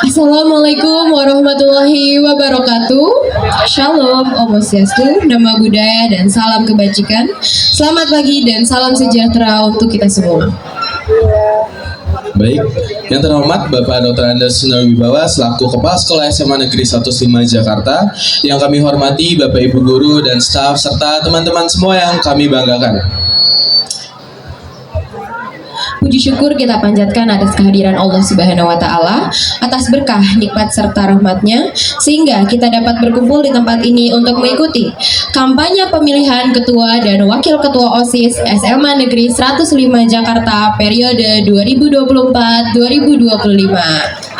Assalamualaikum warahmatullahi wabarakatuh. Shalom, Om Swastiastu, Namo Buddhaya, dan salam kebajikan. Selamat pagi dan salam sejahtera untuk kita semua. Baik, yang terhormat Bapak Dr. Andes Sunarwibawa selaku Kepala Sekolah SMA Negeri 15 Jakarta, yang kami hormati Bapak Ibu Guru dan staf serta teman-teman semua yang kami banggakan. Puji syukur kita panjatkan atas kehadiran Allah Subhanahu wa Ta'ala, atas berkah, nikmat serta rahmatnya, sehingga kita dapat berkumpul di tempat ini untuk mengikuti kampanye pemilihan Ketua dan Wakil Ketua OSIS SMA Negeri 105 Jakarta periode 2024-2025.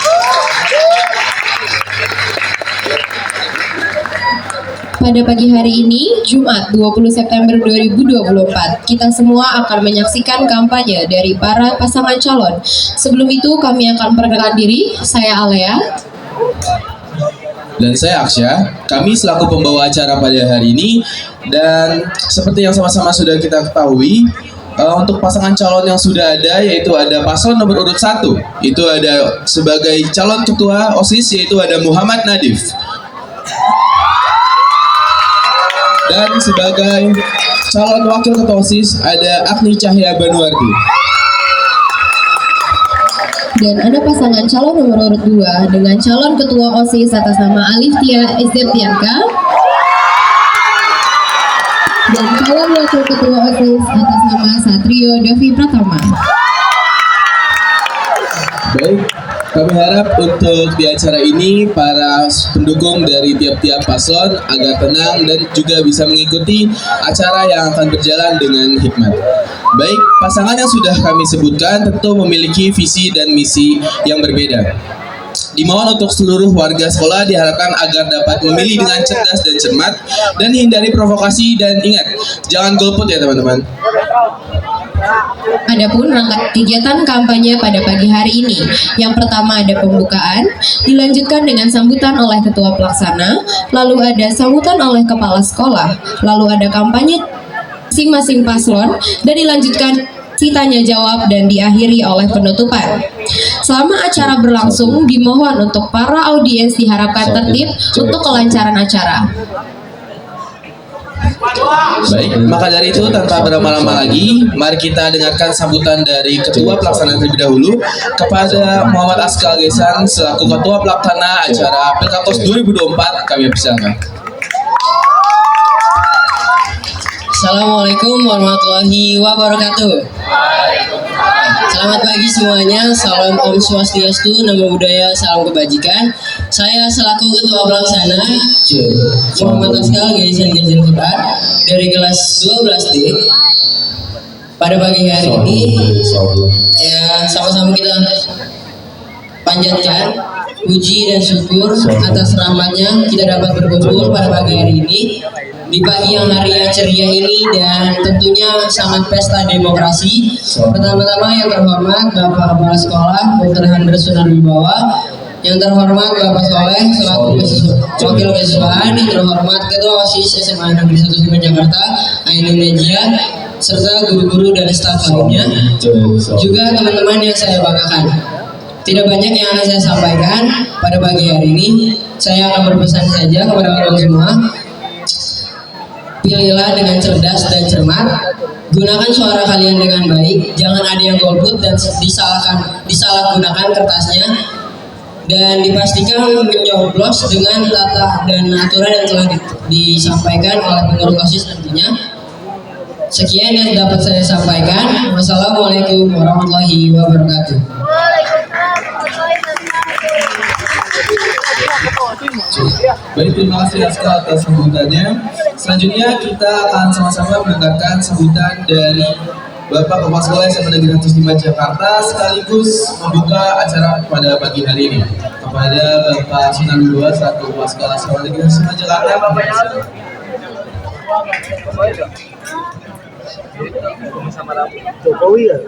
Pada pagi hari ini, Jumat 20 September 2024, kita semua akan menyaksikan kampanye dari para pasangan calon. Sebelum itu, kami akan memperkenalkan diri. Saya Alea. Dan saya Aksya. Kami selaku pembawa acara pada hari ini. Dan seperti yang sama-sama sudah kita ketahui, untuk pasangan calon yang sudah ada, yaitu ada paslon nomor urut 1. Itu ada sebagai calon ketua OSIS, yaitu ada Muhammad Nadif. Dan sebagai calon wakil ketua OSIS ada Agni Cahya Banuarti. Dan ada pasangan calon nomor urut 2 dengan calon ketua OSIS atas nama Aliftia Izzetianka. Dan calon wakil ketua OSIS atas nama Satrio Dovi Pratama. Baik, kami harap untuk di acara ini para pendukung dari tiap-tiap paslon agar tenang dan juga bisa mengikuti acara yang akan berjalan dengan hikmat. Baik, pasangan yang sudah kami sebutkan tentu memiliki visi dan misi yang berbeda. Dimohon untuk seluruh warga sekolah diharapkan agar dapat memilih dengan cerdas dan cermat dan hindari provokasi, dan ingat, jangan golput ya teman-teman. Adapun rangkaian kegiatan kampanye pada pagi hari ini, yang pertama ada pembukaan, dilanjutkan dengan sambutan oleh ketua pelaksana, lalu ada sambutan oleh kepala sekolah, lalu ada kampanye masing-masing paslon, dan dilanjutkan sesi tanya jawab dan diakhiri oleh penutupan. Selama acara berlangsung, dimohon untuk para audiens diharapkan tertib untuk kelancaran acara. Baik, maka dari itu tanpa berlama-lama lagi, mari kita dengarkan sambutan dari Ketua Pelaksana terlebih dahulu kepada Muhammad Askal Gesan selaku Ketua Pelaksana acara Pelkakos 2024. Kami persilakan. Assalamualaikum warahmatullahi wabarakatuh. Selamat pagi semuanya, salam Om Swastiastu, Namo Buddhaya, salam kebajikan. Saya selaku Ketua Pelaksana Muhammad Askal Gesan dari kelas 12D. Pada pagi hari ini, ya sama-sama kita panjatkan puji dan syukur atas rahmatnya kita dapat berkumpul pada pagi hari ini di pagi yang hari yang ceria ini, dan tentunya sangat pesta demokrasi. Pertama-tama yang terhormat Bapak Kepala Sekolah Dr. Hendra Sunarwibawa, yang terhormat Bapak Soleh selaku Wakil Kesuaan, yang terhormat Ketua OSIS SMA Negeri 1 Jakarta Ainun Najia, serta guru-guru dan staf lainnya, juga teman-teman yang saya banggakan. Tidak banyak yang akan saya sampaikan pada pagi hari ini. Saya akan berpesan saja kepada kalian semua. Pilihlah dengan cerdas dan cermat. Gunakan suara kalian dengan baik. Jangan ada yang golput dan disalahgunakan kertasnya. Dan dipastikan menyoblos dengan tata dan aturan yang telah disampaikan oleh pengurus OSIS nantinya. Sekian yang dapat saya sampaikan. Wassalamualaikum warahmatullahi wabarakatuh. Baik, terima kasih Askal atas sambutannya. Selanjutnya kita akan sama-sama mendengarkan sambutan dari Bapak Kepala Sekolah SMA Negeri 105 Jakarta sekaligus membuka acara pada pagi hari ini. Kepada Bapak Sunarwibawa selaku Kepala Sekolah SMA Negeri 105 Jakarta. Jokowi ya.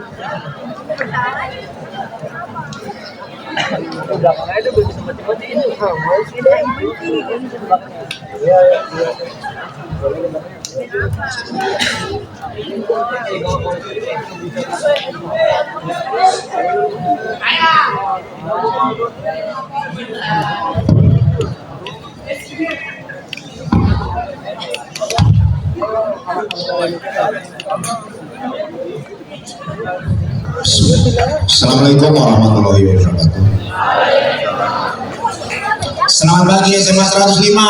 Belakang aja belum bisa cepet ini. Mau sih deh. Iya. Assalamualaikum warahmatullahi wabarakatuh. Selamat pagi SMA 105.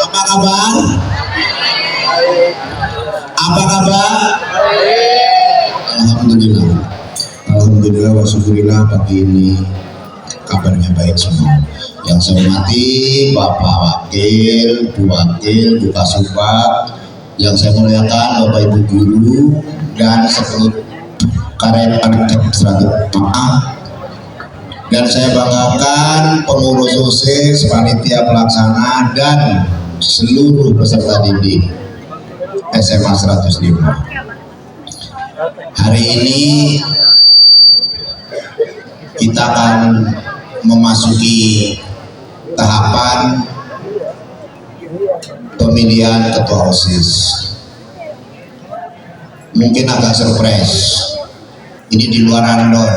Apa kabar? Apa kabar? Alhamdulillah. Alhamdulillah wa syukurillah, pagi ini kabarnya baik semua. Yang saya hormati Bapak Wakil, Bu Wakil, Bu Kasubag, yang saya muliakan Bapak Ibu Guru dan seluruh karyawan seragam maaf, dan saya banggakan pengurus OSIS, panitia pelaksana dan seluruh peserta didik SMA 105. Hari ini kita akan memasuki tahapan pemilihan ketua OSIS. Mungkin agak surprise, ini di luar andor.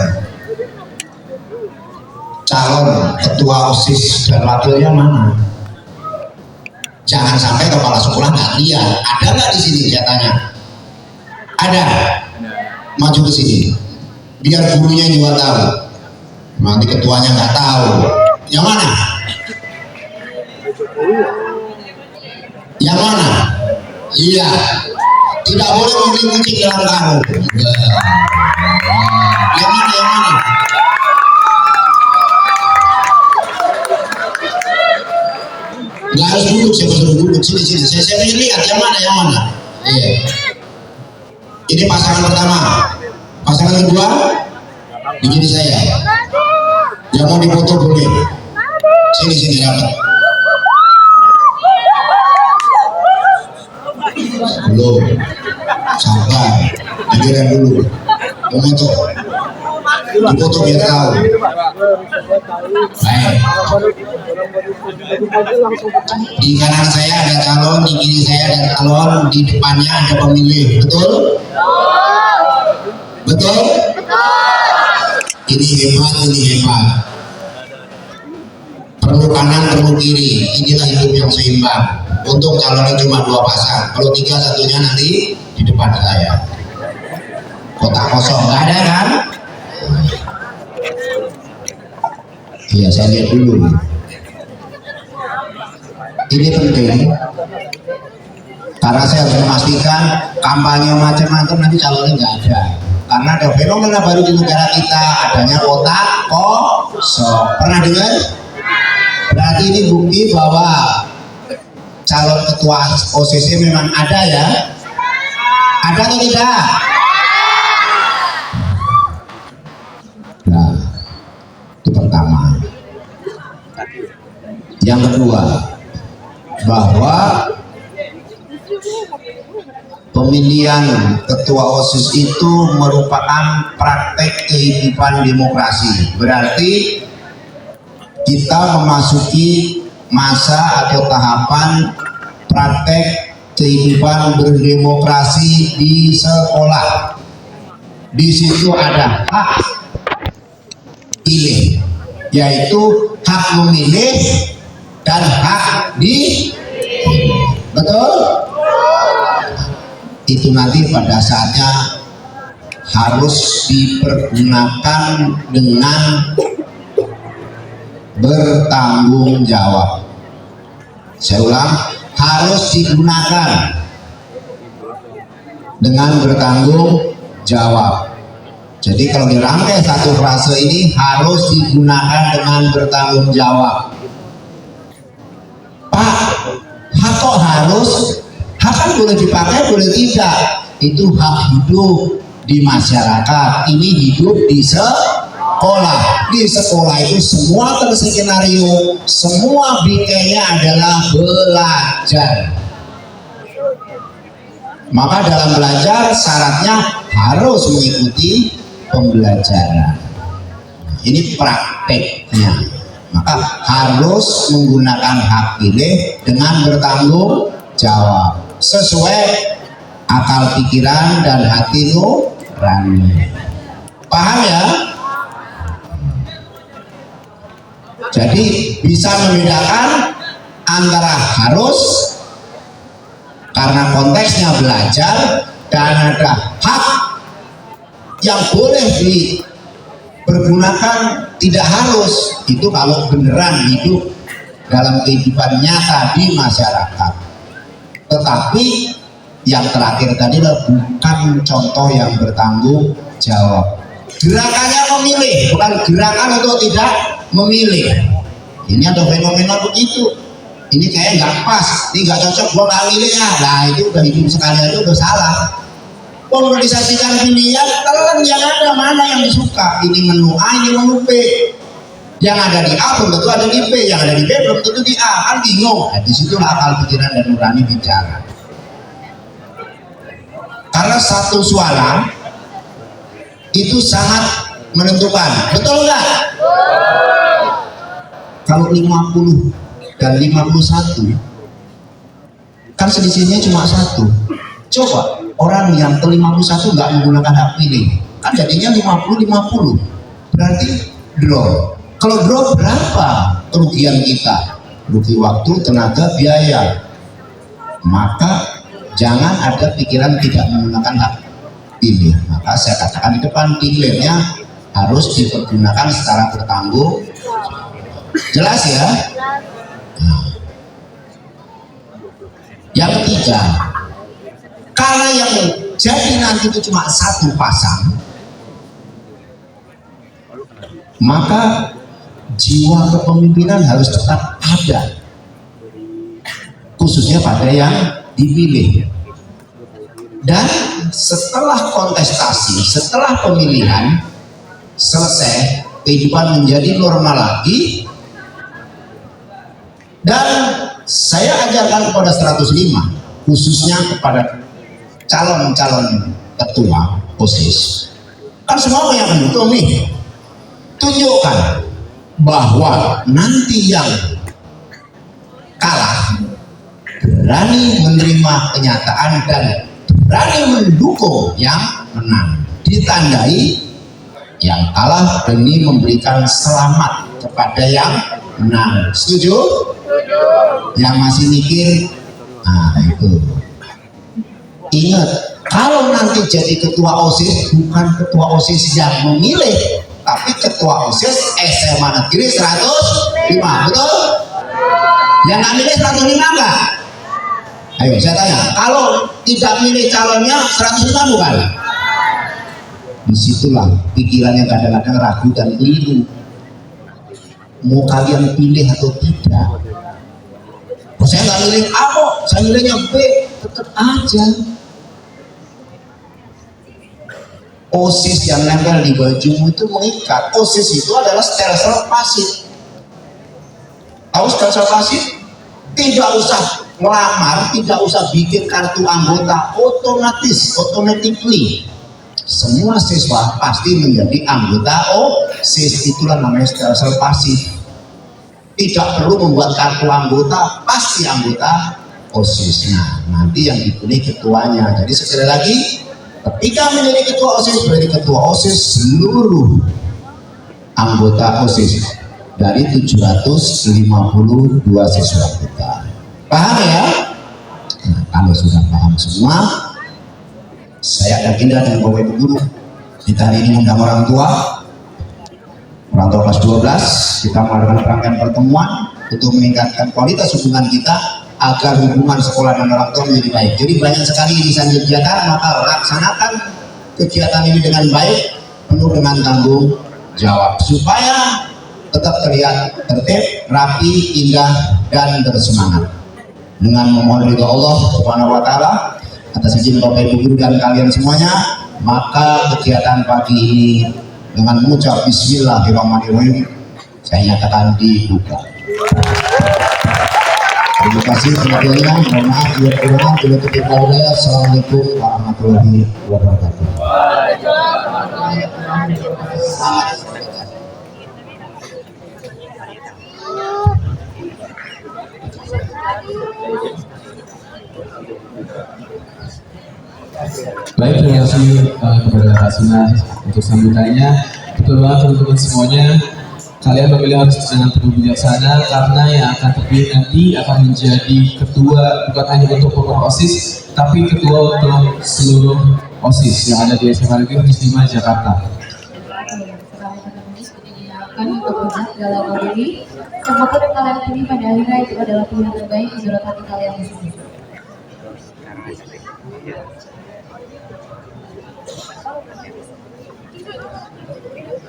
Calon ketua OSIS dan wakilnya mana? Jangan sampai kepala sekolah nggak lihat. Ada nggak di sini? Saya tanya. Ada. Maju ke sini. Biar gurunya juga tahu. Nanti ketuanya nggak tahu. Yang mana? Yang mana? Iya. Tidak boleh membeli kucing dalam karung. Yang mana? Yang mana? Nggak harus duduk, saya suruh duduk. Sini. Saya lihat yang mana, yang mana. Iya. Ini pasangan pertama. Pasangan kedua, begini saya. Yang mau dipoto boleh. Sini dapat. Belum. Sabar. Pikiran dulu. Mau foto. Dipoto biar tahu. Baik. Di kanan saya ada calon, di kiri saya ada calon, di depannya ada pemilih. Betul? Betul? Ini hebat, ini hebat. Perlu kanan, perlu kiri. Inilah hidup yang seimbang. Untung calonnya cuma 2 pasang. Kalau 3, satunya nanti di depan saya. Kotak kosong, nggak ada kan? Iya, saya lihat dulu. Ini penting karena saya harus memastikan kampanye macam-macam nanti calonnya nggak ada. Karena ada fenomena baru di negara kita, adanya kotak kosong. Pernah dengar? Berarti ini bukti bahwa calon ketua OCC memang ada ya? Ada atau tidak? Nah, itu pertama. Yang kedua, bahwa pemilihan ketua OSIS itu merupakan praktek kehidupan demokrasi. Berarti kita memasuki masa atau tahapan praktek kehidupan berdemokrasi di sekolah. Di situ ada hak pilih, yaitu hak memilih dan hak di, betul? Itu nanti pada saatnya harus dipergunakan dengan bertanggung jawab. Saya ulang, harus digunakan dengan bertanggung jawab. Jadi kalau dirangkai satu frase ini harus digunakan dengan bertanggung jawab. Pak, hak kok harus? Hak kan boleh dipakai, boleh tidak. Itu hak hidup di masyarakat. Ini hidup di sekolah. Di sekolah itu semua terskenario, semua bingkainya adalah belajar. Maka dalam belajar syaratnya harus mengikuti pembelajaran. Ini prakteknya. Maka harus menggunakan hak pilih dengan bertanggung jawab sesuai akal pikiran dan hati nurani. Paham ya? Jadi bisa membedakan antara harus karena konteksnya belajar dan ada hak yang boleh dipergunakan, tidak harus. Itu kalau beneran hidup dalam kehidupan nyata di masyarakat. Tetapi yang terakhir tadi bukan contoh yang bertanggung jawab. Gerakannya memilih, bukan gerakan untuk tidak memilih. Ini ada fenomena begitu. Ini kayak nggak pas, ini nggak cocok, gua nggak milih ya. Nah itu udah hidup sekali aja udah salah. Pemroduksasikan pilihan, telan yang ada mana yang disuka. Ini menu A, ini menu B. Yang ada di A belum tentu ada di B, yang ada di B belum tentu di A, kan bingung. Nah, disitulah akal pikiran dan nurani bicara. Karena satu suara itu sangat menentukan, betul nggak? Kalau 50 dan 51 kan selisihnya cuma 1. Coba orang yang ke 51 nggak menggunakan hak pilih, kan jadinya 50-50, berarti draw. Kalau draw berapa kerugian kita? Rugi waktu, tenaga, biaya. Maka jangan ada pikiran tidak menggunakan hak pilih. Maka saya katakan di depan, pilihnya harus dipergunakan secara bertanggung. Jelas ya? Nah. Yang ketiga, karena yang jadi nanti itu cuma 1 pasang, maka jiwa kepemimpinan harus tetap ada, khususnya pada yang dipilih. Dan setelah kontestasi, setelah pemilihan selesai, kehidupan menjadi normal lagi. Dan saya ajarkan kepada 105, khususnya kepada calon-calon ketua OSIS, kan semua punya pendukung nih. tunjukkan bahwa nanti yang kalah berani menerima kenyataan dan berani mendukung yang menang. Ditandai yang kalah demi memberikan selamat kepada yang menang. Setuju? Yang masih mikir, nah itu. Ingat, kalau nanti jadi ketua OSIS, bukan ketua OSIS yang memilih, tapi ketua OSIS SMA Negeri 105, betul? Yang nggak milih 105 enggak? Ayo saya tanya, kalau tidak milih calonnya 105 bukan? Disitulah pikirannya kadang-kadang ragu dan keliru. Mau kalian pilih atau tidak? Oh, saya nggak milih A kok, saya milihnya B, tetap aja. OSIS yang nempel di bajumu itu mengikat. OSIS itu adalah stelsel pasif. Tahu stelsel pasif? Tidak usah melamar, tidak usah bikin kartu anggota, otomatis, automatically semua siswa pasti menjadi anggota OSIS. Itulah namanya stelsel pasif. Tidak perlu membuat kartu anggota, pasti anggota OSIS. Nah, nanti yang dipilih ketuanya. Jadi sekali lagi, ketika menjadi ketua OSIS, berarti ketua OSIS seluruh anggota OSIS dari 752 siswa kita. Paham ya? Nah, kalau sudah paham semua, saya yakin dengan Bapak Ibu Guru kita hari ini mengundang orang tua kelas 12, kita melakukan rangkaian pertemuan untuk meningkatkan kualitas hubungan kita agar hubungan sekolah dan orang tua menjadi baik. Jadi banyak sekali desain kegiatan, maka laksanakan kegiatan ini dengan baik, penuh dengan tanggung jawab supaya tetap terlihat tertib, rapi, indah, dan bersemangat. Dengan memohon ridho Allah Subhanahu wa Ta'ala atas izin Bapak Ibu Guru dan kalian semuanya, maka kegiatan pagi ini dengan mengucap Bismillahirrahmanirrahim saya nyatakan dibuka. Terima kasih penontonnya. Mohon maaf bila kurang, bila terlalu banyak. Assalamualaikum warahmatullahi wabarakatuh. Baik, terima kasih kepada Pak Sunar untuk sambutannya. Betul banget teman-teman semuanya. Kalian memilih harus dengan penuh bijaksana karena yang akan terpilih nanti akan menjadi ketua bukan hanya untuk pokok OSIS, tapi ketua untuk seluruh OSIS yang ada di SMA Negeri 5 Jakarta. Dalam diri, siapapun yang kalian pilih pada akhirnya itu adalah pilihan terbaik menurut hati kalian masing-masing.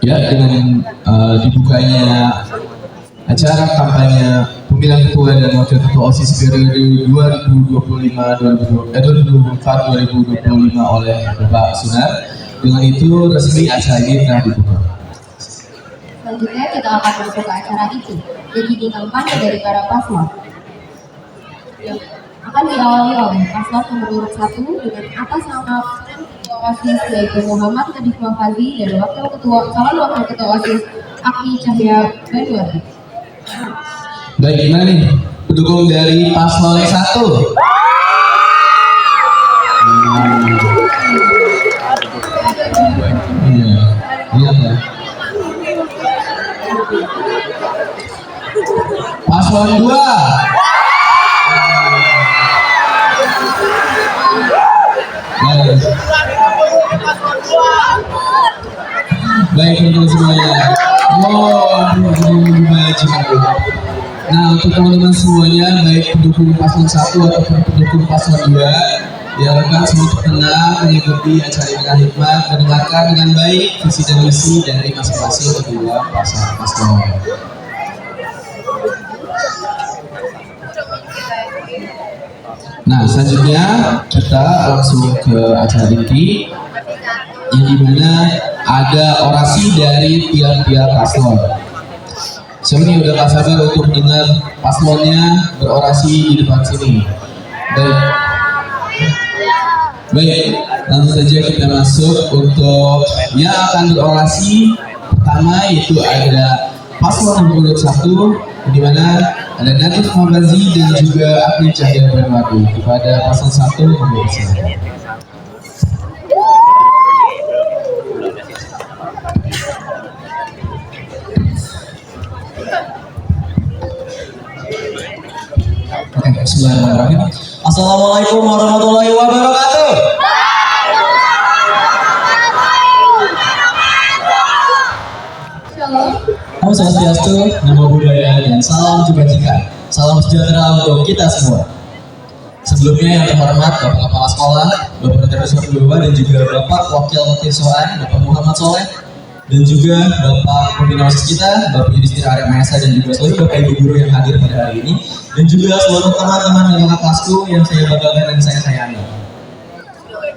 Ya, dengan dibukanya acara kampanye pemilihan ketua dan wakil ketua OSIS periode 2024-2025 oleh Bapak Sunar, dengan itu resmi acara ini telah dibuka. Selanjutnya kita akan masuk ke acara itu, jadi kampanye dari para paslon. Yang akan diawali oleh paslon nomor urut 1 dengan atas nama ketua OSIS yaitu Muhammad Nadif Mafazi dan calon wakil ketua OSIS Aki Cahya Banwari. Baik, gimana nih pendukung dari paslon 1? Iya, lihat ya. Paslon 2. Baik teman-teman semuanya. Nah, untuk teman-teman semuanya, baik pendukung paslon 1 ataupun pendukung paslon 2, diharapkan semua tenang mengikuti acara dengan hikmat, mendengarkan dengan baik visi dan misi dari masing-masing kedua paslon. Nah, selanjutnya kita langsung ke acara inti yang dimana ada orasi dari tiap-tiap paslon. Siapa nih udah gak sabar untuk dengar paslonnya berorasi di depan sini? Baik, langsung saja kita masuk untuk yang akan berorasi. pertama yaitu ada paslon nomor urut 1, di mana ada Natif Mabazi dan juga Agni Cahya Banwadi. Kepada paslon 1, mohon silakan. Oke, bismillahirrahmanirrahim. Assalamualaikum warahmatullahi wabarakatuh. Om Swastiastu, Namo Buddhaya, dan salam kebajikan. Salam sejahtera untuk kita semua. Sebelumnya yang terhormat Bapak Kepala Sekolah, Bapak Terus Kedua, dan juga Bapak Wakil Siswaan, Bapak Muhammad Soleh, dan juga Bapak Pembina OSIS kita, Bapak Yudhistira Arya Mahesa, dan juga seluruh Bapak Ibu Guru yang hadir pada hari ini, dan juga seluruh teman-teman dan kakak kelasku yang saya banggakan dan saya sayangi.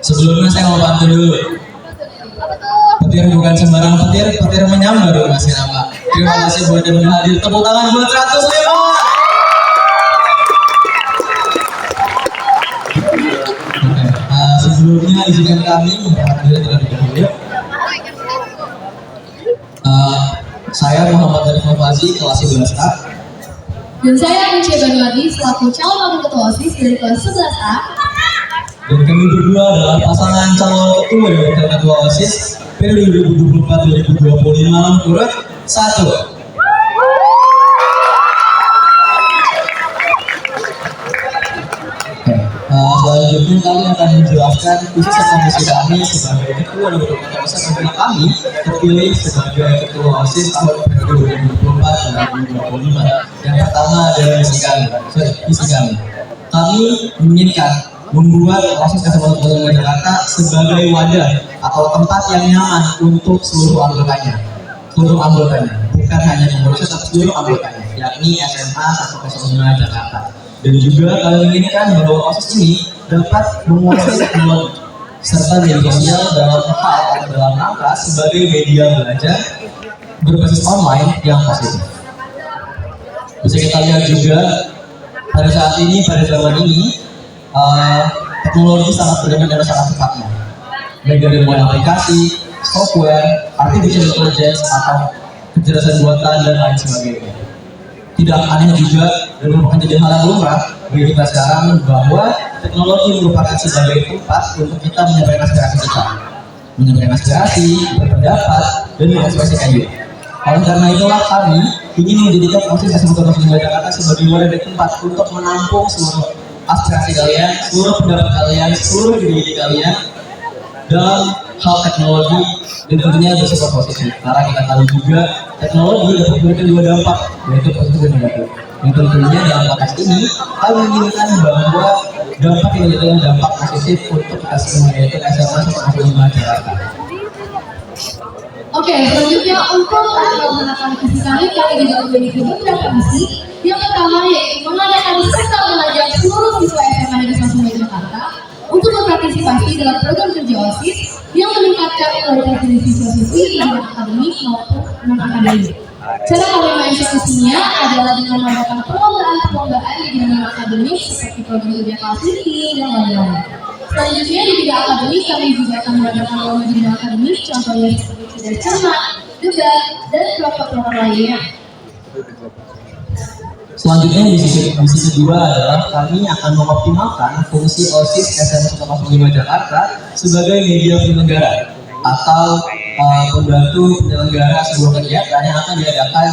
Sebelumnya saya mau bantu dulu. Petir bukan sembarang petir, petir menyambar masih nama. Terima kasih buat yang hadir. Tepuk tangan buat 105. Sebelumnya izinkan kami hadir terlebih dahulu. Saya Muhammad Arif Mafazi, kelas 11A. Dan saya Agni Banwadi, selaku calon wakil ketua OSIS dari kelas 11A. Dan kami berdua adalah pasangan calon ketua dan wakil ketua OSIS periode 2024-2025 nomor urut 1. Selanjutnya kami akan menjelaskan visi dan misi kami sebagai ketua dan wakil ketua OSIS karena kami terpilih sebagai ketua OSIS tahun periode 2024-2025. Yang pertama adalah misi kami. Kami menginginkan membuat OSIS SMA 1 Jakarta sebagai wadah atau tempat yang nyaman untuk seluruh anggotanya, bukan hanya pengurus tapi seluruh anggotanya, yakni SMA 105 Jakarta. Dan juga kami menginginkan bahwa OSIS ini dapat menguasai teknologi serta media sosial dalam rangka sebagai media belajar berbasis online yang positif. Bisa kita lihat juga pada saat ini, pada zaman ini, teknologi sangat berkembang dan sangat cepatnya. Baik dari mulai aplikasi, software, artificial intelligence, atau kecerdasan buatan dan lain sebagainya. Tidak aneh juga dan merupakan jadi hal yang lumrah bagi kita sekarang bahwa teknologi merupakan sebagai tempat untuk kita menyampaikan aspirasi, berpendapat, dan mengekspresikan diri. Oleh karena itulah kami ingin menjadikan OSIS SMA 1 Jakarta sebagai wadah dan tempat untuk menampung seluruh aspirasi kalian, seluruh pendapat kalian, seluruh ide-ide kalian dalam hal teknologi dan tentunya bersifat positif. Karena kita tahu juga teknologi dapat memberikan dua dampak, yaitu positif dan negatif. Yang tentunya dalam konteks ini kami menginginkan bahwa dampak yang adalah dampak positif untuk kita semua, yaitu SMA 1 Jakarta. Oke, selanjutnya untuk melaksanakan visi kami juga memiliki beberapa misi. Yang pertama yaitu mengadakan serta mengajak seluruh siswa SMA Negeri 1 Jakarta untuk berpartisipasi dalam program kerja OSIS yang meningkatkan kualitas dari siswa-siswi di bidang akademik maupun non-akademik. Cara kami mengeksekusinya adalah dengan mengadakan perlombaan di bidang akademik seperti program kerja kelas meeting dan lain-lain. Selanjutnya di bidang akademik kami juga akan mengadakan lomba di bidang akademik, contohnya seperti cerdas cermat, debat, dan program lainnya. Selanjutnya misi kedua adalah kami akan mengoptimalkan fungsi OSIS SMA 1 Jakarta sebagai media penyelenggara atau pembantu penyelenggara sebuah kegiatan yang akan diadakan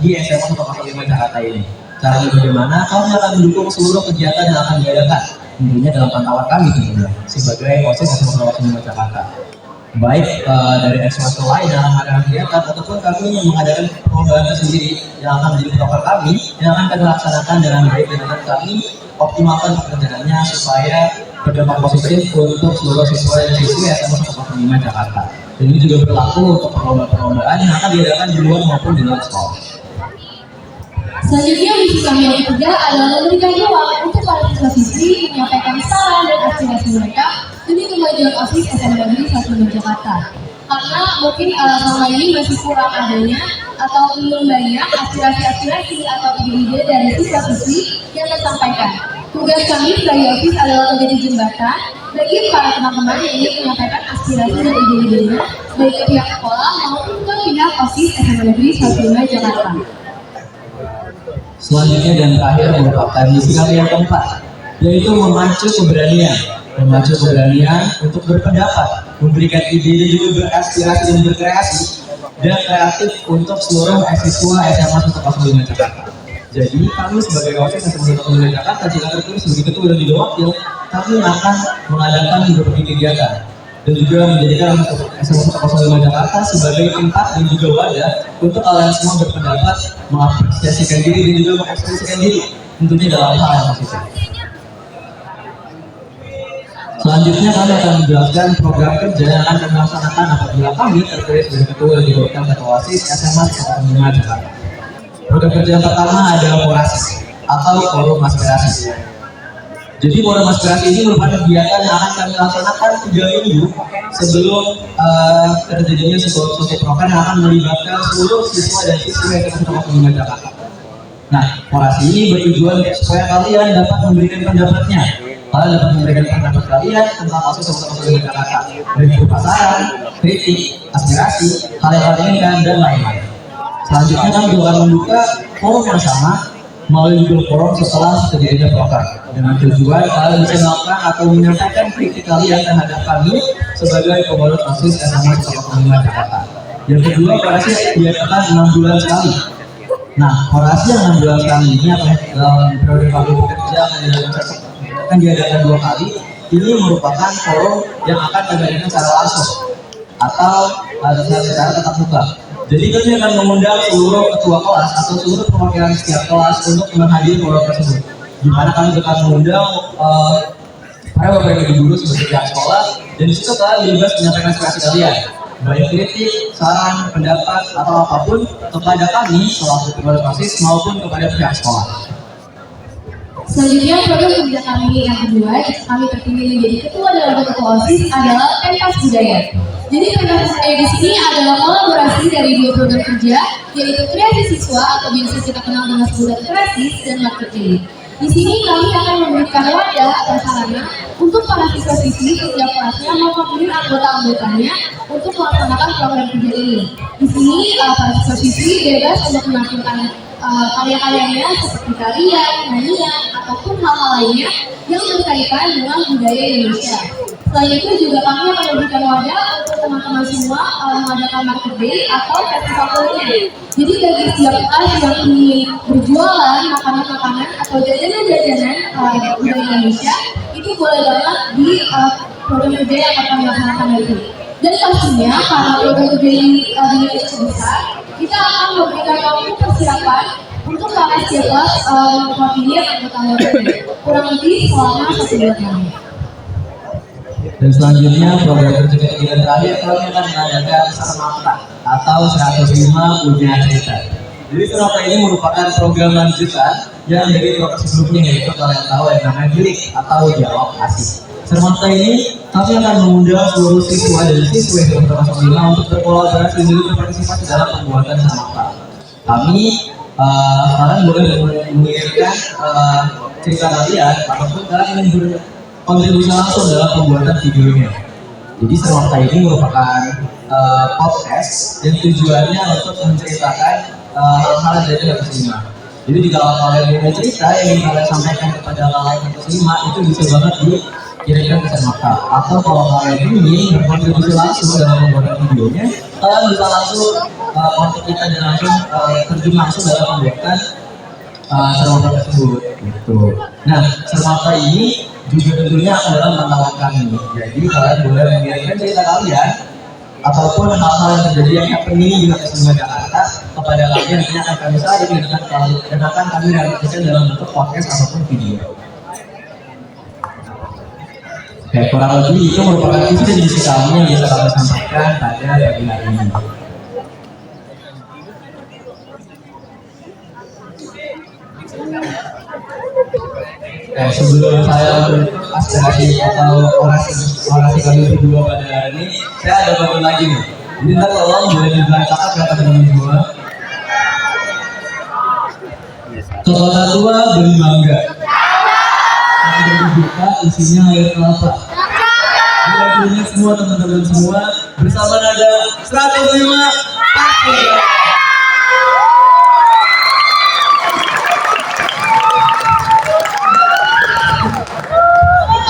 di SMA 1 Jakarta ini. Caranya bagaimana? Kami akan mendukung seluruh kegiatan yang akan diadakan, tentunya dalam pantauan kami tentunya sebagai OSIS SMA 1 Jakarta. Baik dari eksklusif lain yang akan mengadakan kegiatan ataupun kami yang mengadakan perlombaan tersendiri yang akan menjadi program kami yang akan kami laksanakan dengan baik dan akan kami optimalkan pekerjaannya supaya berdampak positif untuk seluruh siswa dan siswi SMA 1 Jakarta. Dan ini juga berlaku untuk perlombaan yang akan diadakan di luar maupun di luar sekolah. Selanjutnya misi kami yang ketiga adalah memberikan ruang untuk para siswa-siswi menyampaikan saran dan aspirasi mereka demi kemajuan OSIS SMA Negeri 1 Jakarta. Karena mungkin selama ini masih kurang adanya atau belum banyak aspirasi-aspirasi atau ide-ide dari siswa-siswi yang tersampaikan. Tugas kami sebagai OSIS adalah menjadi jembatan bagi para teman-teman yang ingin menyampaikan aspirasi dan ide-idenya baik ke pihak sekolah maupun ke pihak OSIS SMA Negeri 15 Jakarta. Selanjutnya dan terakhir merupakan misi kami yang keempat, yaitu memacu keberanian untuk berpendapat, memberikan ide dan juga beraspirasi dan berkreasi dan kreatif untuk seluruh siswa SMA 105 Jakarta. Jadi kami sebagai OSIS SMA 105 Jakarta jika terpilih sebagai ketua dan juga wakil, kami akan mengadakan berbagai kegiatan dan juga menjadikan SMA 105 Jakarta sebagai tempat dan juga wadah untuk kalian semua berpendapat, mengapresiasikan diri dan juga mengekspresikan diri tentunya dalam hal yang positif. Selanjutnya kami akan menjelaskan program kerja yang akan kami laksanakan apabila kami terpilih sebagai ketua dan juga wakil ketua OSIS SMA 105 Jakarta. Program kerja yang pertama adalah Forasi atau Forum Aspirasi. Jadi forum aspirasi ini merupakan kegiatan yang akan kami laksanakan 3 minggu sebelum terjadinya suatu program yang akan melibatkan seluruh siswa dan siswi SMA 105 Jakarta. Nah, forasi ini bertujuan supaya kalian dapat memberikan pendapatnya. Kalian dapat memberikan pendapat kalian tentang OSIS SMA 105 Jakarta, dari pasaran, kritik, aspirasi, hal yang kalian inginkan dan lain-lain. Selanjutnya kami juga akan membuka forum yang sama melalui Google Forum setelah terjadinya program dengan tujuan kalian bisa melakukan atau menyampaikan kritik kalian terhadap kami sebagai pengurus OSIS SMA 105 Jakarta. Yang kedua, forasi diadakan 6 bulan sekali. Nah, forasi yang 6 bulan sekali ini dalam periode kami bekerja akan diadakan 2 kali. Ini merupakan forum yang akan diadakan secara langsung atau secara tatap muka. Jadi kami akan mengundang seluruh ketua kelas atau seluruh perwakilan setiap kelas untuk menghadiri forum tersebut. Di mana kami akan mengundang para bapak ibu guru sebagai pihak sekolah, dan di situ kalian bebas menyampaikan aspirasi kalian, baik kritik, saran, pendapat atau apapun kepada kami selaku pengurus OSIS maupun kepada pihak sekolah. Selanjutnya program kerja kami yang kedua, kami terpilih menjadi ketua dan wakil ketua OSIS adalah Pentas Budaya. Jadi pentas budaya di sini adalah kolaborasi dari 2 program kerja, yaitu kreasi siswa atau biasa kita kenal dengan sebutan kreatif dan marketing. Di sini kami akan memberikan wadah atau sarana untuk para siswa-siswi setiap kelasnya mewakili anggota-anggotanya untuk melaksanakan program kerja ini. Di sini para siswa-siswi bebas untuk menampilkan karya-karyanya seperti tarian, nyanyian, ataupun hal-hal lainnya yang berkaitan dengan budaya Indonesia. Selain itu juga kami akan memberikan wadah untuk teman-teman semua mengadakan market day atau festival kuliner. Jadi bagi setiap kelas yang ingin berjualan makanan-makanan atau jajanan-jajanan budaya Indonesia, itu boleh banget di program kerja yang akan kami laksanakan nanti. Dan pastinya karena program kerja ini besar, kita akan memberikan waktu persiapan untuk para setiap kelas mewakili anggota-anggotanya kurang lebih selama 1 bulan. Dan selanjutnya program kerja ketiga dan terakhir kami akan mengadakan Sarmata atau 105 punya cerita. Jadi Sarmata ini merupakan program lanjutan yang dari program sebelumnya, yaitu kalian tahu yang namanya Bilik atau Jawab Asik. Sarmata ini kami akan mengundang seluruh siswa dan siswi yang berpartisipasi untuk berkolaborasi dan juga berpartisipasi dalam pembuatan Sarmata. Kami kalian boleh mengirimkan cerita kalian ataupun kalian ingin kontribusi langsung dalam pembuatan videonya. Jadi Sarmata ini merupakan podcast yang tujuannya untuk menceritakan hal-hal dari yang terima. Jadi jika kalian punya cerita yang ingin kalian sampaikan kepada hal-hal yang terima, itu bisa banget dikirimkan ke Sarmata. Atau kalau kalian ingin berkontribusi langsung dalam pembuatan videonya, kalian bisa langsung kontak kita dan langsung terjun langsung dalam pembuatan Sarmata tersebut. Gitu. Nah, Sarmata ini juga tentunya akan dalam pantauan kami. Jadi kalian boleh mengirimkan cerita kalian ataupun hal-hal yang terjadi yang happening di SMA Jakarta kepada kalian, nantinya akan kami saring dan akan kami realisasikan dalam bentuk podcast ataupun video. Oke, kurang lebih itu merupakan visi dan misi kami yang bisa kami sampaikan pada pagi hari ini. Sebelum saya aspirasi atau orasi kami berdua pada hari ini, saya ada bagian lagi nih. Jadi ntar tolong boleh dibelantakan kepada teman tua. Coklat tua beli mangga. Yang dibuka isinya air kelapa. lagunya semua teman-teman semua bersama nada 105 pasti.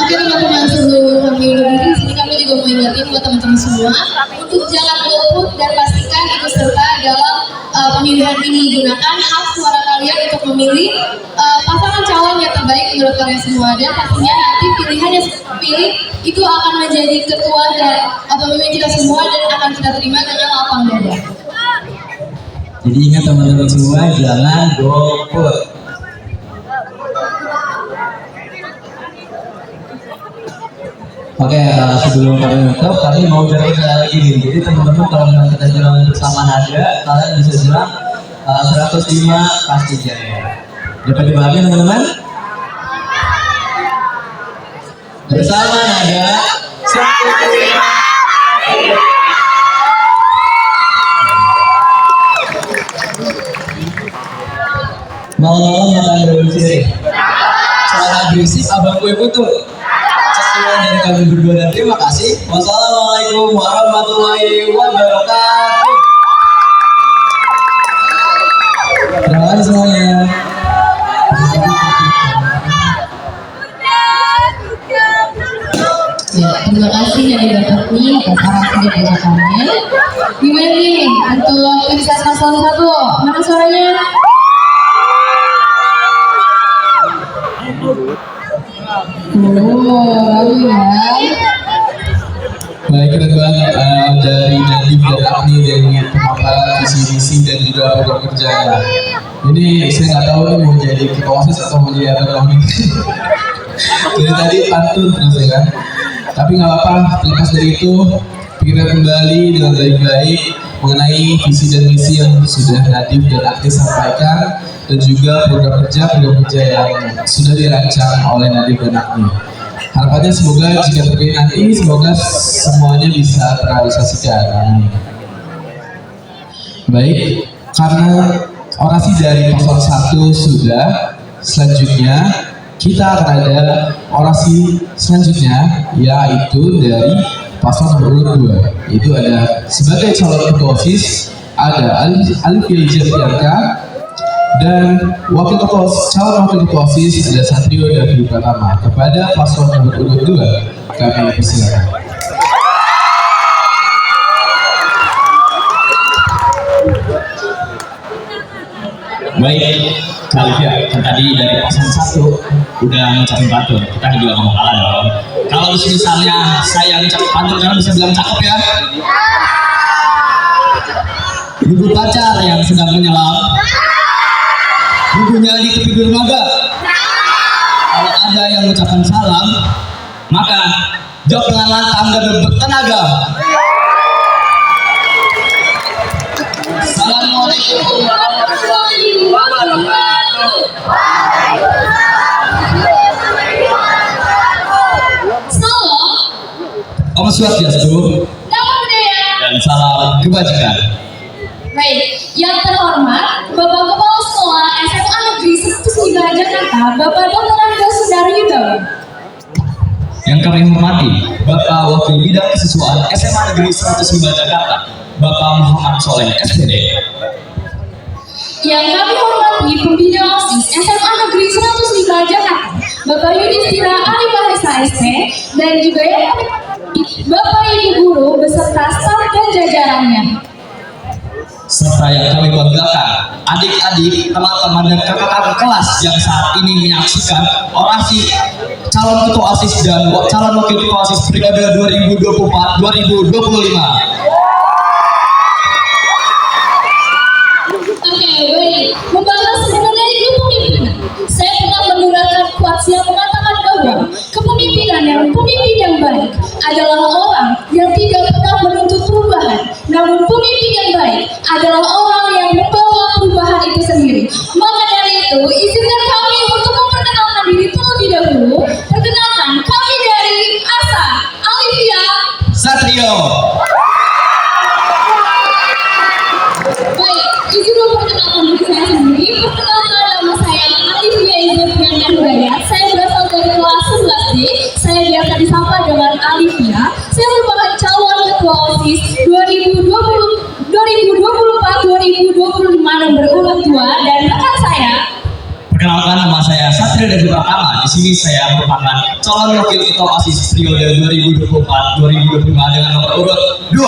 Oke teman-teman, sebelum kami undur diri di sini kami juga mau ingetin buat teman-teman semua untuk jangan golput dan pastikan ikut serta dalam pemilihan ini. Gunakan hak suara kalian untuk memilih pasangan calon yang terbaik menurut kalian semua, dan pastinya nanti pilihan yang pilih itu akan menjadi ketua dan pemimpin kita semua dan akan kita terima dengan lapang dada. Jadi ingat teman-teman semua, jangan golput. Oke, sebelum kami menutup, kami mau bicara lagi nih. Jadi teman-teman kalau memang kita jalan bersama nada, kalian bisa bilang 105 pasti jaya. Dapat dipahami teman-teman? Bersama nada 105. Malam-malam makan daun sirih. Salah berisik abangku ibu tuh. Sekian dari kami berdua dan terima kasih. Wassalamualaikum warahmatullahi wabarakatuh. Terima kasih semuanya. Ya, terima kasih dari Bapak Nih atas arah dan ajakannya. Gimana nih untuk Universitas Paslon 1? Mana suaranya? Lalu ya. Baik, keren banget dari Nadif dan Agni dari pemaparan visi misi dan juga program kerjanya. Ini saya nggak tahu nih mau jadi ketua OSIS atau mau jadi apa lagi. Dari tadi pantun terus ya kan. Tapi nggak apa-apa, terlepas dari itu pikirkan kembali dengan baik-baik mengenai visi dan misi yang sudah Nadif dan Agni sampaikan, dan juga program kerja yang sudah dirancang oleh Nadif dan Agni. Harapannya semoga jika terpilih nanti, semoga semuanya bisa terrealisasikan. Baik, karena orasi dari paslon 1 sudah, selanjutnya kita akan ada orasi selanjutnya, yaitu dari paslon nomor 2. Yaitu ada sebagai calon ketua OSIS, ada Alifia Ijaztiarka, dan calon wakil ketua OSIS ada Satrio Davi Pratama. Kepada paslon nomor urut 2 kami persilakan. Baik, Alifia, kan tadi dari paslon 1 udah ngucapin pantun, kita juga ngomong kalah dong. Kalau misalnya saya ngucapin pantun, kalian bisa bilang cakep ya. Ibu pacar yang sedang menyelam, ibunya di tepi dermaga. Kalau ada yang mengucapkan salam, maka jawab dengan lantang dan bertenaga. Assalamualaikum warahmatullahi wabarakatuh. Salam. Om Swastiastu Nama budaya. dan salam kebajikan. Baik, yang terhormat Bapak Kepala Sekolah SMA Negeri 105 Jakarta, Bapak Dr. Anda Sudaryuda. Yang kami hormati Bapak Wakil Bidang Kesiswaan SMA Negeri 105 Jakarta, Bapak Muhammad Soleh SPD. Yang kami hormati Pembina OSIS SMA Negeri 105 Jakarta, Bapak Yudhistira Ali Mahesa SP, dan juga yang kami hormati Bapak Ibu Guru beserta staf dan jajarannya. Serta yang kami banggakan, adik-adik, teman-teman, dan kakak-kakak kelas yang saat ini menyaksikan orasi calon ketua OSIS dan calon wakil ketua OSIS periode 2024-2025. Oke, baik. Membahas mengenai kepemimpinan, saya pernah mendengarkan quotes yang mengatakan bahwa kepemimpinan yang baik adalah orang yang tidak pernah menuntut perubahan, namun pemimpin yang baik adalah orang yang membawa perubahan itu sendiri. Maka dari itu, izinkan kami untuk memperkenalkan diri terlebih dahulu. Perkenalkan, kami dari ASA, Alifia Satrio. Baik, izin memperkenalkan diri saya sendiri. Perkenalkan, nama saya Alifia Ijaztiarka Hidayat. Saya berasal dari kelas 11 SD, saya biasa disapa dengan Alivia. Saya merupakan calon ketua OSIS 2024-2025 nomor urut 2 dan rekan saya. Perkenalkan, nama saya Satria dan Pratama. Di sini saya merupakan calon wakil ketua OSIS periode 2024-2025 dengan nomor urut 2.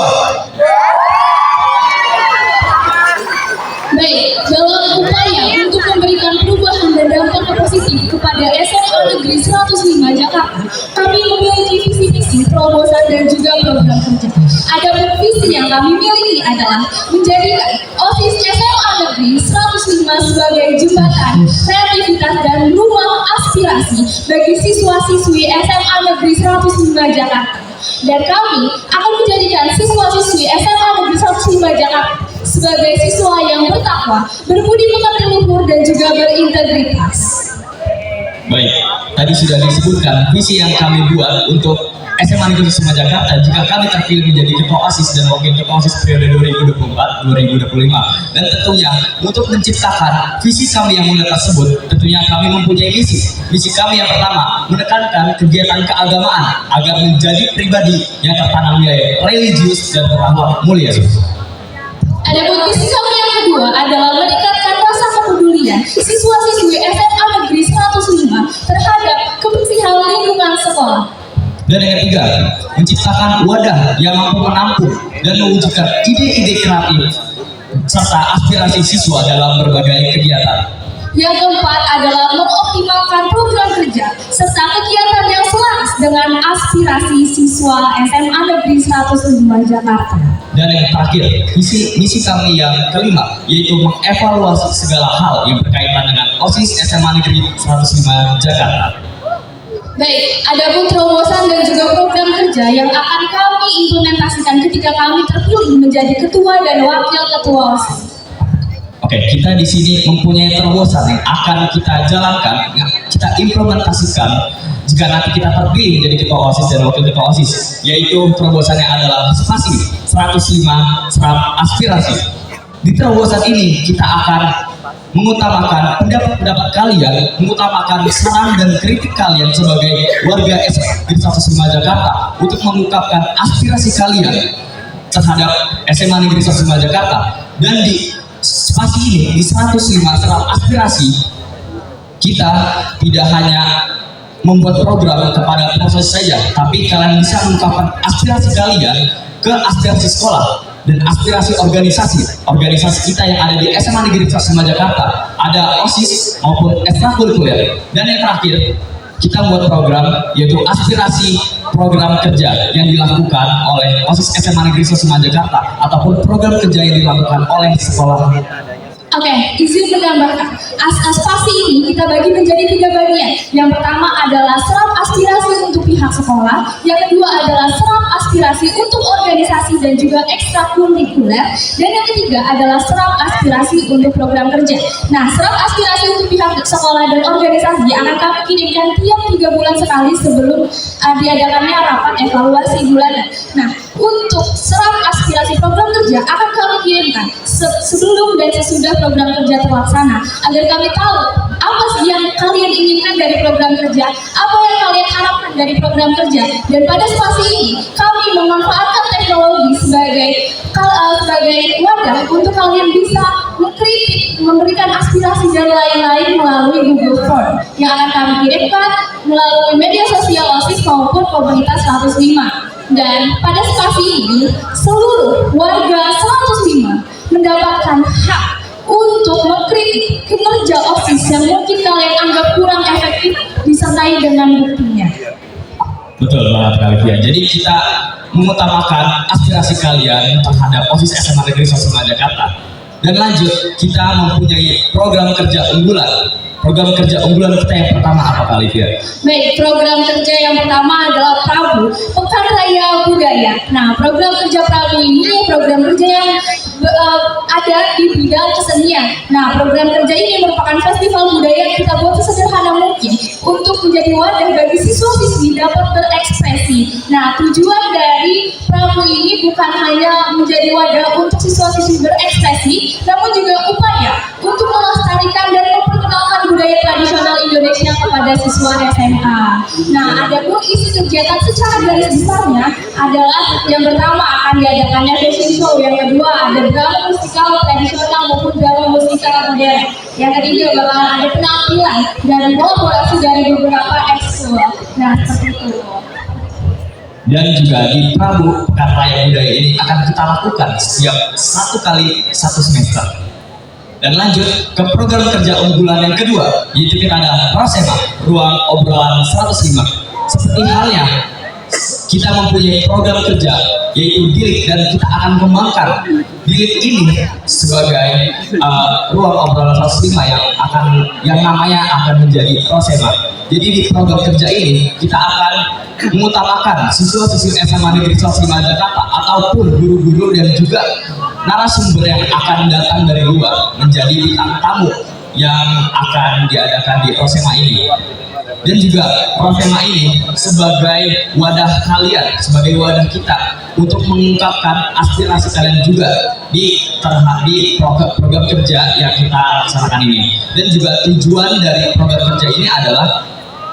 Baik, dalam upaya untuk memberikan perubahan dan dampak positif kepada SMA Negeri 105 Jakarta, kami memiliki visi-visi, terobosan dan juga program kerja. Ada visi yang kami miliki adalah menjadikan OSIS SMA Negeri 105 sebagai jembatan kreativitas dan ruang aspirasi bagi siswa-siswi SMA Negeri 105 Jakarta. Dan kami akan menjadikan siswa-siswi SMA Negeri 105 Jakarta sebagai siswa yang bertakwa, berbudi pekerti luhur dan juga berintegritas. Baik, tadi sudah disebutkan visi yang kami buat untuk SMA Negeri 105 Jakarta jika kami terpilih menjadi ketua OSIS dan wakil ketua OSIS periode 2024-2025. Dan tentunya untuk menciptakan visi kami yang mulia tersebut, tentunya kami mempunyai misi. Misi kami yang pertama, menekankan kegiatan keagamaan agar menjadi pribadi yang tertanam nilai religius dan berakhlak mulia. Adapun visi kami yang kedua adalah meningkatkan rasa kepedulian siswa-siswi SMA Negeri 105 terhadap kebersihan lingkungan sekolah. Dan yang ketiga, menciptakan wadah yang mampu menampung dan mewujudkan ide-ide kreatif serta aspirasi siswa dalam berbagai kegiatan. Yang keempat adalah mengoptimalkan program kerja serta kegiatan yang selaras dengan aspirasi siswa SMA Negeri 105 Jakarta. Dan yang terakhir, misi kami yang kelima, yaitu mengevaluasi segala hal yang berkaitan dengan OSIS SMA Negeri 105 Jakarta. Baik, adapun terobosan dan juga program kerja yang akan kami implementasikan ketika kami terpilih menjadi ketua dan wakil ketua OSIS. Oke, kita di sini mempunyai terobosan yang akan kita jalankan, yang kita implementasikan jika nanti kita terpilih menjadi ketua OSIS dan wakil ketua OSIS, yaitu terobosannya adalah spasi 105 serap aspirasi. Di terobosan ini kita akan mengutamakan pendapat-pendapat kalian, mengutamakan saran dan kritik kalian sebagai warga SMA Negeri 105 Jakarta untuk mengungkapkan aspirasi kalian terhadap SMA Negeri 105 Jakarta. Dan di spasi ini, di 105 serap aspirasi, kita tidak hanya membuat program kepada proses saja, tapi kalian bisa mengungkapkan aspirasi kalian ke aspirasi sekolah dan aspirasi organisasi kita yang ada di SMA Negeri 105 Jakarta, ada OSIS maupun ekstrakurikuler. Dan yang terakhir, kita membuat program yaitu aspirasi program kerja yang dilakukan oleh OSIS SMA Negeri 105 Jakarta ataupun program kerja yang dilakukan oleh sekolah. Oke, izin menambahkan, aspirasi ini kita bagi menjadi 3 bagian. Yang pertama adalah serap aspirasi untuk pihak sekolah, yang kedua adalah serap aspirasi untuk organisasi dan juga ekstrakurikuler, dan yang ketiga adalah serap aspirasi untuk program kerja. Nah, serap aspirasi untuk pihak sekolah dan organisasi akan kami kirimkan tiap 3 bulan sekali sebelum diadakannya rapat evaluasi bulanan. Nah, untuk serap aspirasi program kerja akan kami kirimkan sebelum dan sesudah program kerja terlaksana agar kami tahu apa sih yang kalian inginkan dari program kerja, apa yang kalian harapkan dari program kerja. Dan pada spasi ini kami memanfaatkan teknologi sebagai wadah untuk kalian bisa mengkritik, memberikan aspirasi dan lain-lain melalui Google Form yang akan kami kirimkan melalui media sosial OSIS maupun komunitas 105. Dan pada spasi ini, seluruh warga 105 mendapatkan hak untuk mengkritik kinerja OSIS yang mungkin kalian anggap kurang efektif disertai dengan buktinya. Betul banget kalian. Jadi kita mengutamakan aspirasi kalian terhadap OSIS SMA Negeri 105 Jakarta. Dan lanjut, kita mempunyai program kerja unggulan. Program kerja unggulan kita yang pertama apa kali Fia? Baik, program kerja yang pertama adalah Prabu, Pekan Raya Budaya. Nah, program kerja Prabu ini program kerja yang ada di bidang kesenian. Nah, program kerja ini merupakan festival budaya yang kita buat sesederhana mungkin untuk menjadi wadah bagi siswa-siswi dapat berekspresi. Nah, tujuan dari Prabu ini bukan hanya menjadi wadah untuk siswa-siswi berekspresi, namun juga upaya untuk melestarikan dan memperkenalkan budaya tradisional Indonesia kepada siswa SMA. Nah, adapun isi kegiatan secara garis besarnya adalah yang pertama akan diadakannya fashion show, yang kedua ada drama musikal tradisional maupun drama musikal modern, yang ketiga bakalan ada penampilan dan kolaborasi dari beberapa ekskul. Nah, seperti itu. Dan juga di Prabu Pekan Raya Budaya ini akan kita lakukan setiap 1 kali 1 semester. Dan lanjut ke program kerja unggulan yang kedua, yaitu kita ada Prosema, ruang obrolan 105. Seperti halnya kita mempunyai program kerja yaitu DILIK, dan kita akan kembangkan DILIK ini sebagai ruang obrolan 105 yang namanya akan menjadi Prosema. Jadi di program kerja ini kita akan mengutamakan siswa-siswi SMA Negeri 105 Jakarta ataupun guru-guru dan juga narasumber yang akan datang dari luar menjadi bintang tamu yang akan diadakan di Prosema ini. Dan juga Prosema ini sebagai wadah kalian, sebagai wadah kita untuk mengungkapkan aspirasi kalian juga di program kerja yang kita laksanakan ini. Dan juga tujuan dari program kerja ini adalah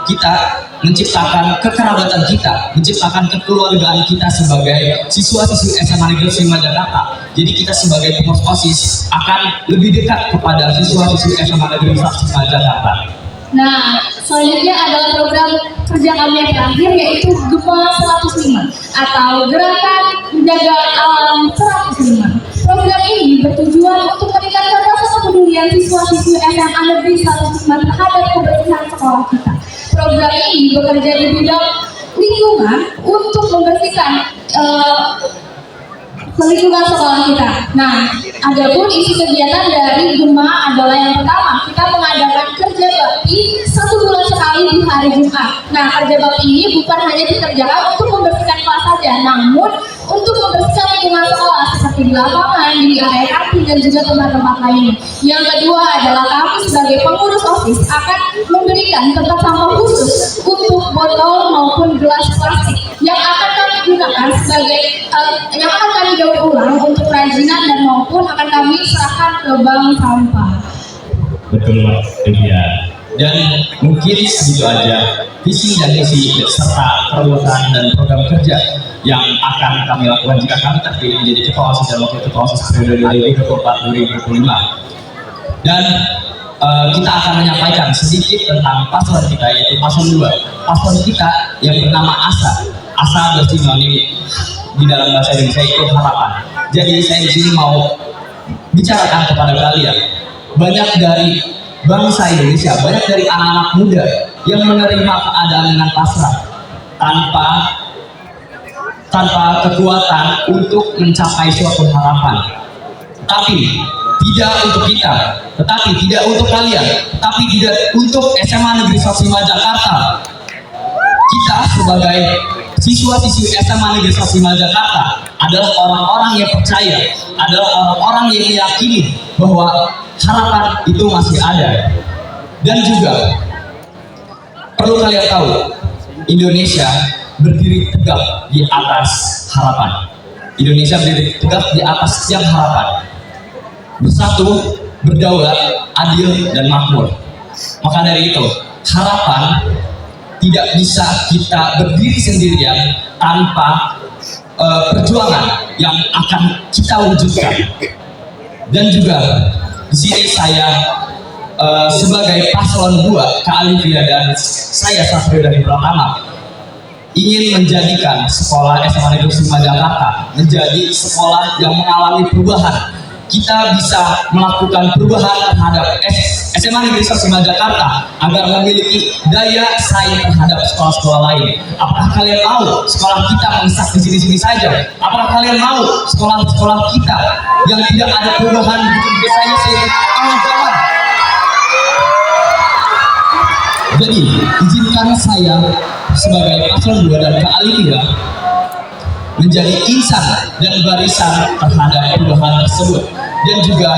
kita menciptakan kekerabatan kita, menciptakan kekeluargaan kita sebagai siswa-siswi SMA Negeri 105 Jakarta. Jadi kita sebagai pengurus OSIS akan lebih dekat kepada siswa-siswi SMA Negeri 105 Jakarta. Nah, selanjutnya adalah program kerja kami yang terakhir, yaitu GEMA 105 atau Gerakan Menjaga Alam 105. Program ini bertujuan untuk meningkatkan rasa kepedulian siswa-siswi SMA Negeri 105 terhadap kebersihan sekolah kita. Program ini bekerja di bidang lingkungan untuk membersihkan lingkungan sekolah kita. Nah, adapun isi kegiatan dari GEMA adalah yang pertama, kita mengadakan kerja bakti 1 bulan sekali di hari Jumat. Nah, kerja bakti ini bukan hanya dikerjakan untuk membersihkan kelas saja, namun untuk membersihkan lingkungan sekolah seperti di lapangan, di area kantin, dan juga tempat-tempat lainnya. Yang kedua adalah kami sebagai pengurus OSIS akan memberikan tempat sampah khusus untuk botol maupun gelas plastik yang akan kami gunakan sebagai yang akan kami daur ulang untuk kerajinan dan maupun akan kami serahkan ke bank sampah. Betul, Mbak Devia. Dan mungkin segitu aja visi dan misi serta perbuatan dan program kerja yang akan kami lakukan jika kami terpilih menjadi ketua OSIS dan wakil ketua OSIS periode 2024-2025. Dan kita akan menyampaikan sedikit tentang paslon kita, yaitu paslon 2. Paslon kita yang bernama ASA. ASA bersinonim di dalam bahasa Indonesia itu harapan. Jadi saya di sini mau bicarakan kepada kalian, banyak dari bangsa Indonesia, banyak dari anak-anak muda yang menerima keadaan dengan pasrah tanpa kekuatan untuk mencapai suatu harapan. Tapi tidak untuk kita, tetapi tidak untuk kalian, tapi tidak untuk SMA Negeri 105 Jakarta. Kita sebagai siswa-siswi SMA Negeri 105 Jakarta adalah orang-orang yang percaya, adalah orang-orang yang meyakini bahwa harapan itu masih ada. Dan juga perlu kalian tahu, Indonesia berdiri tegak di atas harapan. Indonesia berdiri tegak di atas setiap harapan. Bersatu, berdaulat, adil, dan makmur. Maka dari itu, harapan tidak bisa kita berdiri sendirian tanpa perjuangan yang akan kita wujudkan. Dan juga di sini saya sebagai paslon 2 Kak Alivia dan saya Safri dari Pratama ingin menjadikan sekolah SMA Negeri 105 Jakarta menjadi sekolah yang mengalami perubahan. Kita bisa melakukan perubahan terhadap SMA Negeri 105 Jakarta agar memiliki daya saing terhadap sekolah-sekolah lain. Apakah kalian mau sekolah kita mengesak di sini-sini saja? Apakah kalian mau sekolah-sekolah kita yang tidak ada perubahan begitu saja seiring dengan zaman? Jadi, izinkan saya sebagai paslon 2 dan Kak Alivia menjadi insan dan barisan terhadap perubahan tersebut. Dan juga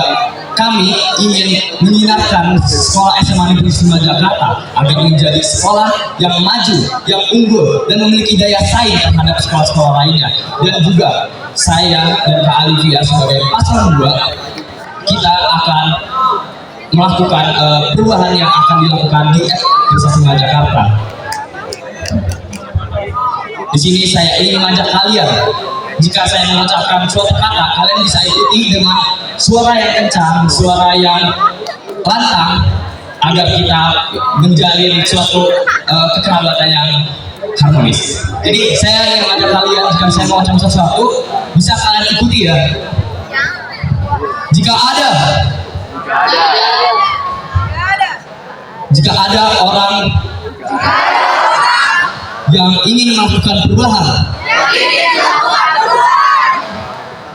kami ingin menyinarkan sekolah SMA Negeri 105 Jakarta agar menjadi sekolah yang maju, yang unggul, dan memiliki daya saing terhadap sekolah-sekolah lainnya. Dan juga saya dan Kak Alivia sebagai paslon 2, kita akan melakukan perubahan yang akan dilakukan di Bersama Jakarta. Di sini saya ingin mengajak kalian, jika saya mengucapkan suatu kata, kalian bisa ikuti dengan suara yang kencang, suara yang lantang, agar kita menjalin suatu kekerabatan yang harmonis. Jadi saya ingin mengajak kalian, jika saya mengucapkan sesuatu, bisa kalian ikuti ya. Jika ada orang yang ingin melakukan perubahan,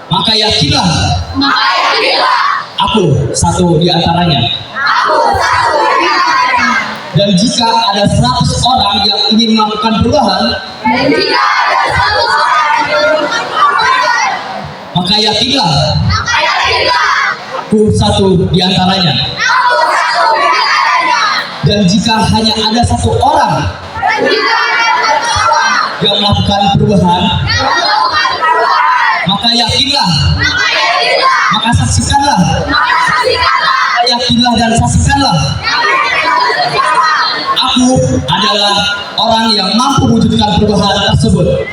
maka yakinlah aku satu di antaranya. Dan jika ada 100 orang yang ingin melakukan perubahan, maka yakinlah aku satu di antaranya. Dan jika hanya ada 1 orang yang melakukan perubahan, maka yakinlah, maka saksikanlah, yakinlah dan saksikanlah, aku adalah orang yang mampu mewujudkan perubahan tersebut.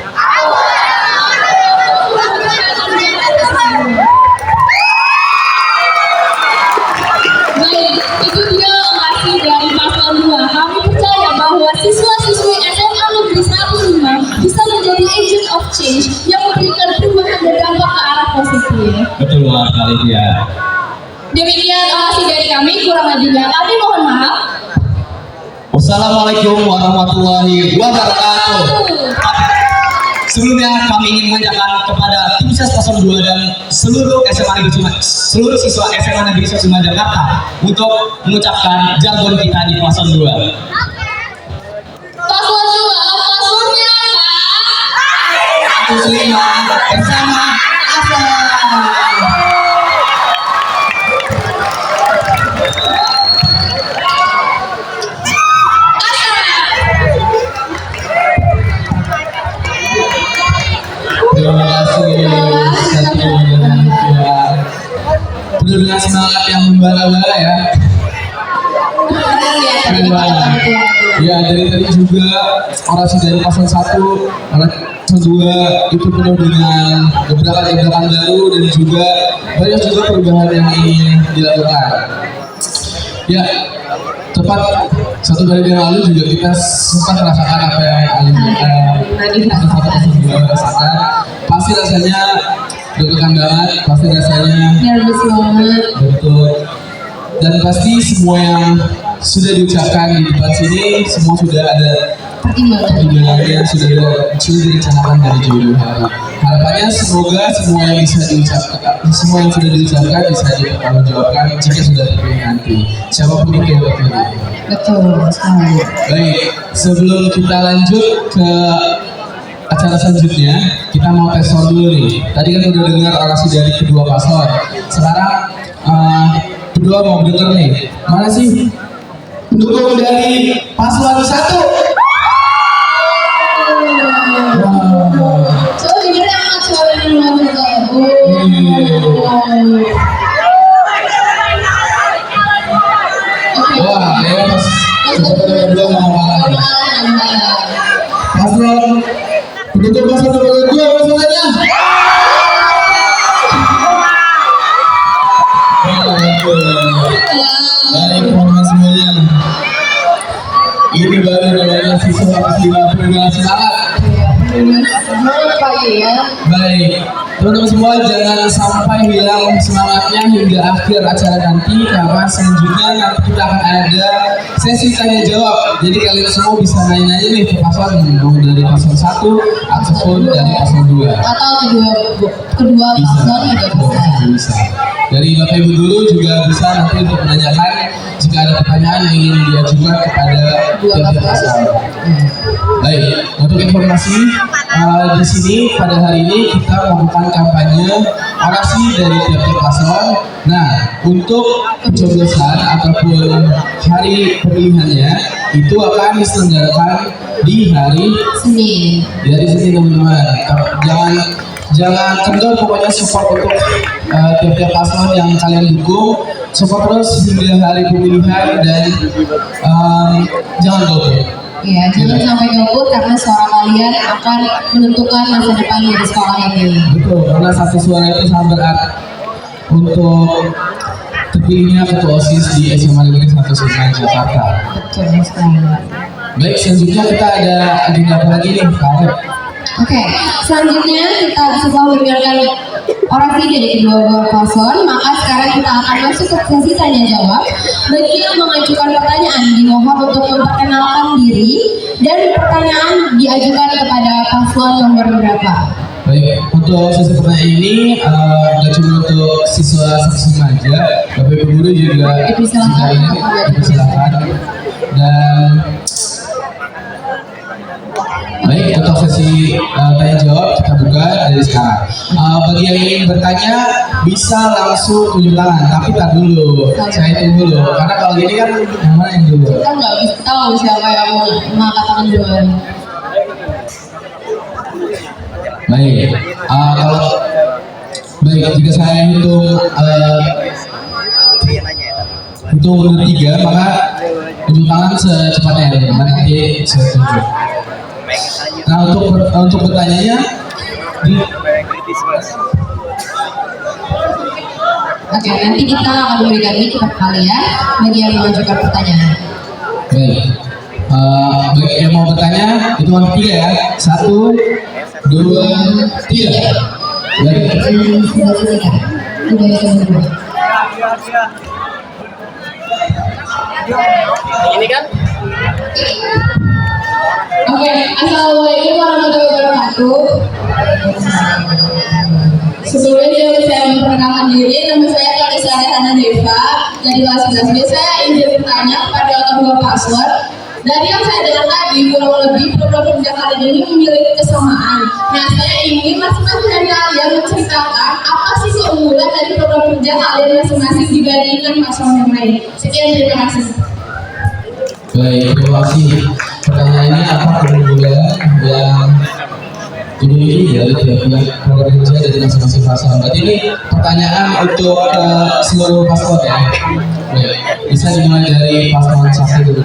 Baik, itu dia orasi dari paslon 2. Kami percaya bahwa siswa-siswi SMA Negeri 105 bisa menjadi agent of change yang memberikan perubahan dan dampak ke arah positif. Betul sekali ya. Demikian orasi dari kami, kurang lebihnya kami mohon maaf. Wassalamualaikum warahmatullahi wabarakatuh. Sebelumnya kami ingin mengucapkan kepada tim ses 02 dan seluruh seluruh siswa SMA Negeri 105 Jakarta untuk mengucapkan jargon kita di paslon 2. Paslon 2, paslonnya apa? 105 bersama Asa. Terima kasih penuh dengan semangat yang membara-bara ya. Keren banget. Ya, dari tadi juga orasi dari paslon 1, paslon 2 itu penuh dengan gebrakan-gebrakan baru dan juga banyak juga perubahan yang ingin dilakukan. Ya, tepat 1 hari yang lalu juga kita sempat merasakan apa yang rasakan. Pasti rasanya deg-degan banget, pasti rasanya Nervous banget. betul. Dan pasti semua yang sudah diucapkan di depan sini semua sudah ada pertimbangannya, sudah direncanakan dari jauh hari. Harapannya semoga semua yang bisa diucapkan, semua yang sudah diucapkan bisa dipertanggungjawabkan jika sudah terpilih nanti. Siapapun itu yang terpilih. Betul sekali. Baik, sebelum kita lanjut ke acara selanjutnya, kita mau tes sound dulu nih. Tadi kan udah dengar orasi dari kedua paslon. Sekarang kedua mau denger nih, mana sih pendukung dari paslon 1? Coba dengerin amat suara yang luar biasa. Wah, ya pas kedua mau malah. Paslon pendukung paslon nomor 2 masalahnya. Baik teman-teman semuanya, ini baru namanya siswa dengan semangat. Baik, teman-teman semua jangan sampai hilang semangatnya hingga akhir acara nanti, karena selanjutnya nanti kita akan ada sesi tanya jawab. Jadi kalian semua bisa nanya-nanya nih ke paslon, mau dari paslon 1 ataupun dari paslon 2. Atau kedua paslon juga bisa. Dari Bapak Ibu dulu juga bisa nanti untuk menanyakan jika ada pertanyaan yang ingin diajukan kepada tiap paslon. Baik, untuk informasi di sini pada hari ini kita melakukan kampanye orasi dari tiap-tiap paslon. Nah, untuk pencoblosan ataupun hari pemilihannya itu akan diselenggarakan di hari Senin. Dari sini teman-teman, jangan kendor, pokoknya support untuk tiap-tiap paslon yang kalian dukung. support terus hingga hari pemilihan dan jangan golput. Ya, jangan sampai golput karena suara kalian akan menentukan masa depan di sekolah ini. Betul, karena satu suara itu sangat berat untuk terpilihnya ketua OSIS di SMA Negeri 1 Senayan Jakarta. Betul sekali. Baik, selanjutnya kita ada agenda apa lagi nih, Kak Arif? Oke, selanjutnya kita setelah mendengarkan orasi dari kedua paslon, maka sekarang kita akan masuk ke sesi tanya jawab. Bagi yang mengajukan pertanyaan, dimohon untuk memperkenalkan diri dan pertanyaan diajukan kepada paslon nomor berapa. Baik, untuk sesi pertanyaan ini nggak cuma untuk siswa seksi aja, Bapak Ibu guru juga dipersilakan. Dan baik, untuk sesi tanya jawab kita buka dari sekarang. Bagi yang ingin bertanya bisa langsung tunjuk tangan, tapi tar dulu, saya hitung dulu. Karena kalau gini kan yang mana yang dulu? Kita nggak bisa tahu siapa yang mau mengatakan duluan. Baik, kalau baik jika saya hitung mundur 3, maka tunjuk tangan secepatnya ya, nanti saya tunjuk. Nah, untuk bertanyanya Oke, nanti kita akan memberikan mic kepada kalian bagi yang mengajukan pertanyaan. baik, bagi yang mau bertanya hitungan 3 ya, 1, 2, 3. Baik. Ini kan? Oke, assalamualaikum warahmatullahi wabarakatuh. Sebelumnya saya memperkenalkan diri, nama saya Kalisa Rehana Deva dari kelas 11B. Saya ingin bertanya kepada kedua paslon. Dari yang saya dengar tadi, kurang lebih program kerja kalian ini memiliki kesamaan. Nah, saya ingin masing-masing dari kalian menceritakan apa sih keunggulan dari program kerja kalian masing-masing dibandingkan paslon yang lain. Sekian, terima kasih. Baik, terima kasih. Pertanyaannya apa keunggulan yang dimiliki dari tiap-tiap program kerja dari masing-masing paslon? Berarti ini pertanyaan untuk seluruh paslon ya. Baik, bisa dimulai dari paslon 1 dulu.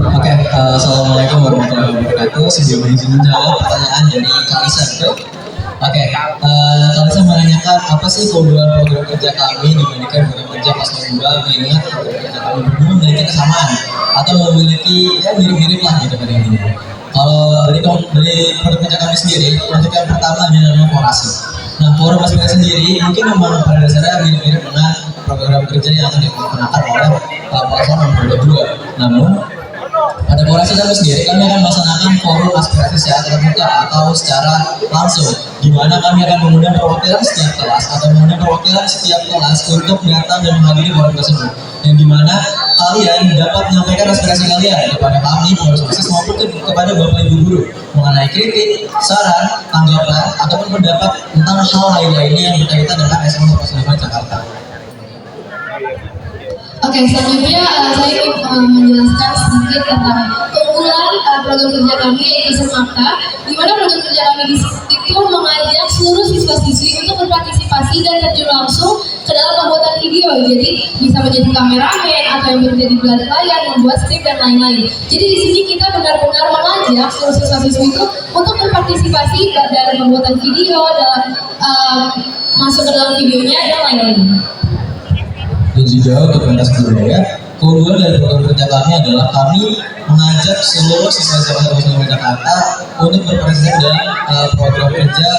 Oke, assalamualaikum warahmatullahi wabarakatuh. Sebelum izin menjawab pertanyaan dari Kalisa, betul? Oke, Kalisa menanyakan apa sih keunggulan program kerja kami dibandingkan program kerja paslon 2, mengingat program kerja kami berdua memiliki kesamaan atau memiliki ya mirip-mirip lah gitu pada ini. Kalau dari program kerja kami sendiri, proyek yang pertama adalah forasi. Nah, forum aspirasi sendiri mungkin memang pada dasarnya mirip-mirip dengan program kerja yang akan digunakan oleh paslon nomor 2. Namun pada forasi kami sendiri, kami akan melaksanakan forum aspirasi secara terbuka atau secara langsung, di mana kami akan mengundang perwakilan setiap kelas atau mengundang perwakilan setiap kelas untuk datang dan menghadiri forum tersebut, yang dimana kalian dapat menyampaikan aspirasi kalian kepada kami, pengurus OSIS maupun kepada Bapak Ibu guru mengenai kritik, saran, tanggapan ataupun pendapat tentang hal lain-lainnya yang berkaitan dengan SMA Negeri Jakarta. Oke, selanjutnya saya ingin menjelaskan sedikit tentang keunggulan program kerja kami yaitu Semakta, di mana program kerja kami itu mengajak seluruh siswa-siswi untuk berpartisipasi dan terjun langsung ke dalam pembuatan video. Jadi bisa menjadi kameramen atau yang bekerja di belakang layar, membuat skrip dan lain-lain. Jadi di sini kita benar-benar mengajak seluruh siswa-siswi itu untuk berpartisipasi dalam pembuatan video, dalam masuk ke dalam videonya dan lain-lain. Dan juga untuk pentas budaya, keunggulan dari program kerja kami adalah kami mengajak seluruh siswa SMA Jakarta untuk berpartisipasi dalam program kerja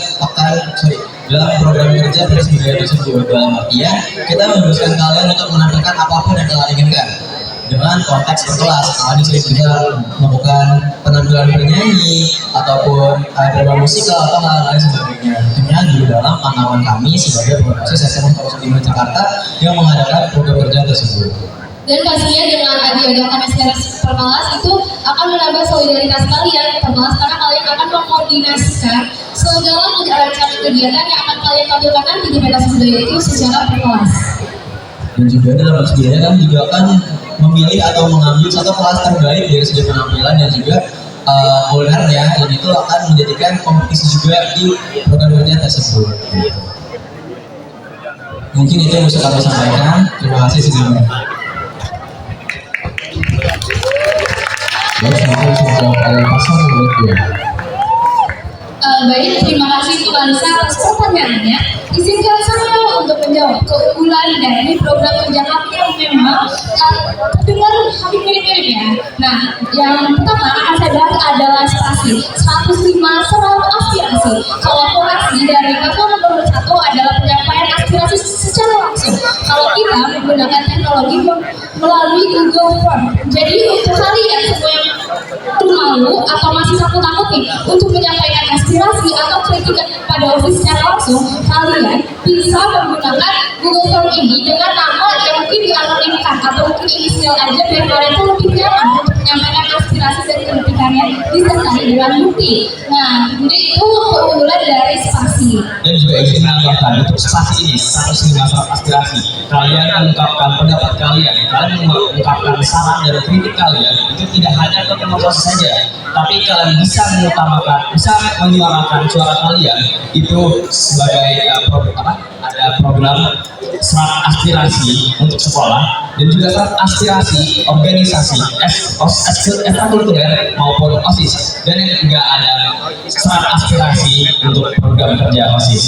dalam program kerja pentas budaya tersebut. Dalam artian kita membebaskan kalian untuk menampilkan apapun yang kalian inginkan dengan konteks berkelas. Kalian bisa melakukan penampilan bernyanyi ataupun drama musikal atau hal-hal sebagainya. Tentunya di dalam pantauan kami sebagai proses SMA Jakarta yang mengadakan program kerja tersebut. Dan pastinya dengan diadakan aspirasi per kelas itu akan menambah solidaritas kalian per kelas, karena kalian akan mengkoordinasikan segala rencana kegiatan yang akan kalian tampilkan nanti di pentas budaya itu secara per kelas. Dan juga dalam pentas budaya kami juga akan memilih atau mengambil satu kelas terbaik dari segi penampilan dan juga ownernya, dan itu akan menjadikan kompetisi juga di program kerja tersebut. Gitu. Mungkin itu yang bisa kami sampaikan. Terima kasih sebelumnya. Baik, mungkin sudah ada pasal menurut gue. Baik, terima kasih untuk Anissa atas pertanyaannya. Izinkan saya untuk menjawab keunggulan dari program kerja kami yang memang terdengar hampir mirip-mirip ya. Nah, yang pertama akan saya bahas adalah spasi 105 serap aspirasi. Kalau formasi dari paslon nomor 1 adalah penyampaian aspirasi secara langsung. Kalau kita menggunakan teknologi melalui Google Form. Jadi untuk kalian semua yang malu atau masih takut-takut nih untuk menyampaikan aspirasi atau kritikan pada OSIS secara langsung, kalian bisa menggunakan Google Form ini dengan nama yang mungkin dianonimkan atau mungkin inisial aja biar kalian tuh lebih nyaman untuk menyampaikan aspirasi dan kritikannya disertai dengan bukti. Nah, jadi itu keunggulan dari spasi. Dan juga izin menambahkan untuk spasi ini 105 aspirasi. Kalian mengungkapkan pendapat kalian mengungkapkan saran dan kritik kalian itu tidak hanya ke proses saja, tapi kalian bisa menyuarakan suara kalian itu sebagai ada program serat aspirasi untuk sekolah dan juga serat aspirasi organisasi ekstrakurikuler maupun OSIS, dan yang juga ada serat aspirasi untuk program kerja OSIS.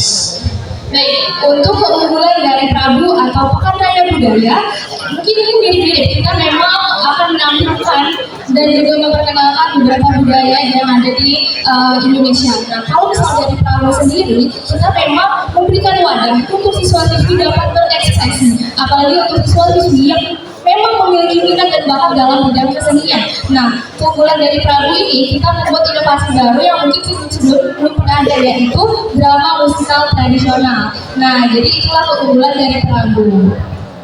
Baik, untuk keunggulan dari Prabu atau Pekan Raya Budaya, mungkin ini mirip-mirip. Kita memang akan menampilkan dan juga memperkenalkan beberapa budaya yang ada di Indonesia. Nah, kalau misalnya dari Prabu sendiri, kita memang memberikan wadah untuk siswa-siswi dapat berekspresi, apalagi untuk siswa-siswi yang memang memiliki minat dan bakat dalam bidang kesenian. Nah, keunggulan dari Prabu ini kita membuat inovasi baru yang mungkin sebelum belum pernah ada, yaitu drama musikal tradisional. Nah, jadi itulah keunggulan dari Prabu.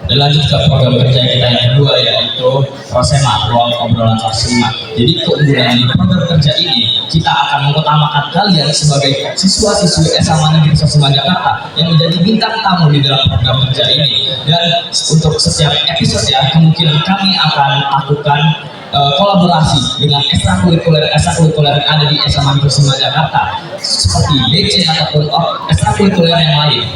Dan lanjut ke program kerja kita yang kedua, yaitu Prosema, ruang obrolan Prosema. Jadi keunggulan di program kerja ini, kita akan mengutamakan kalian sebagai siswa-siswi SMA Negeri 1 Jakarta yang menjadi bintang tamu di dalam program kerja ini. Dan untuk setiap episode ya, kemungkinan kami akan lakukan kolaborasi dengan ekstrakurikuler yang ada di SMA Negeri 1 Jakarta, seperti BC ataupun ekstrakurikuler yang lain.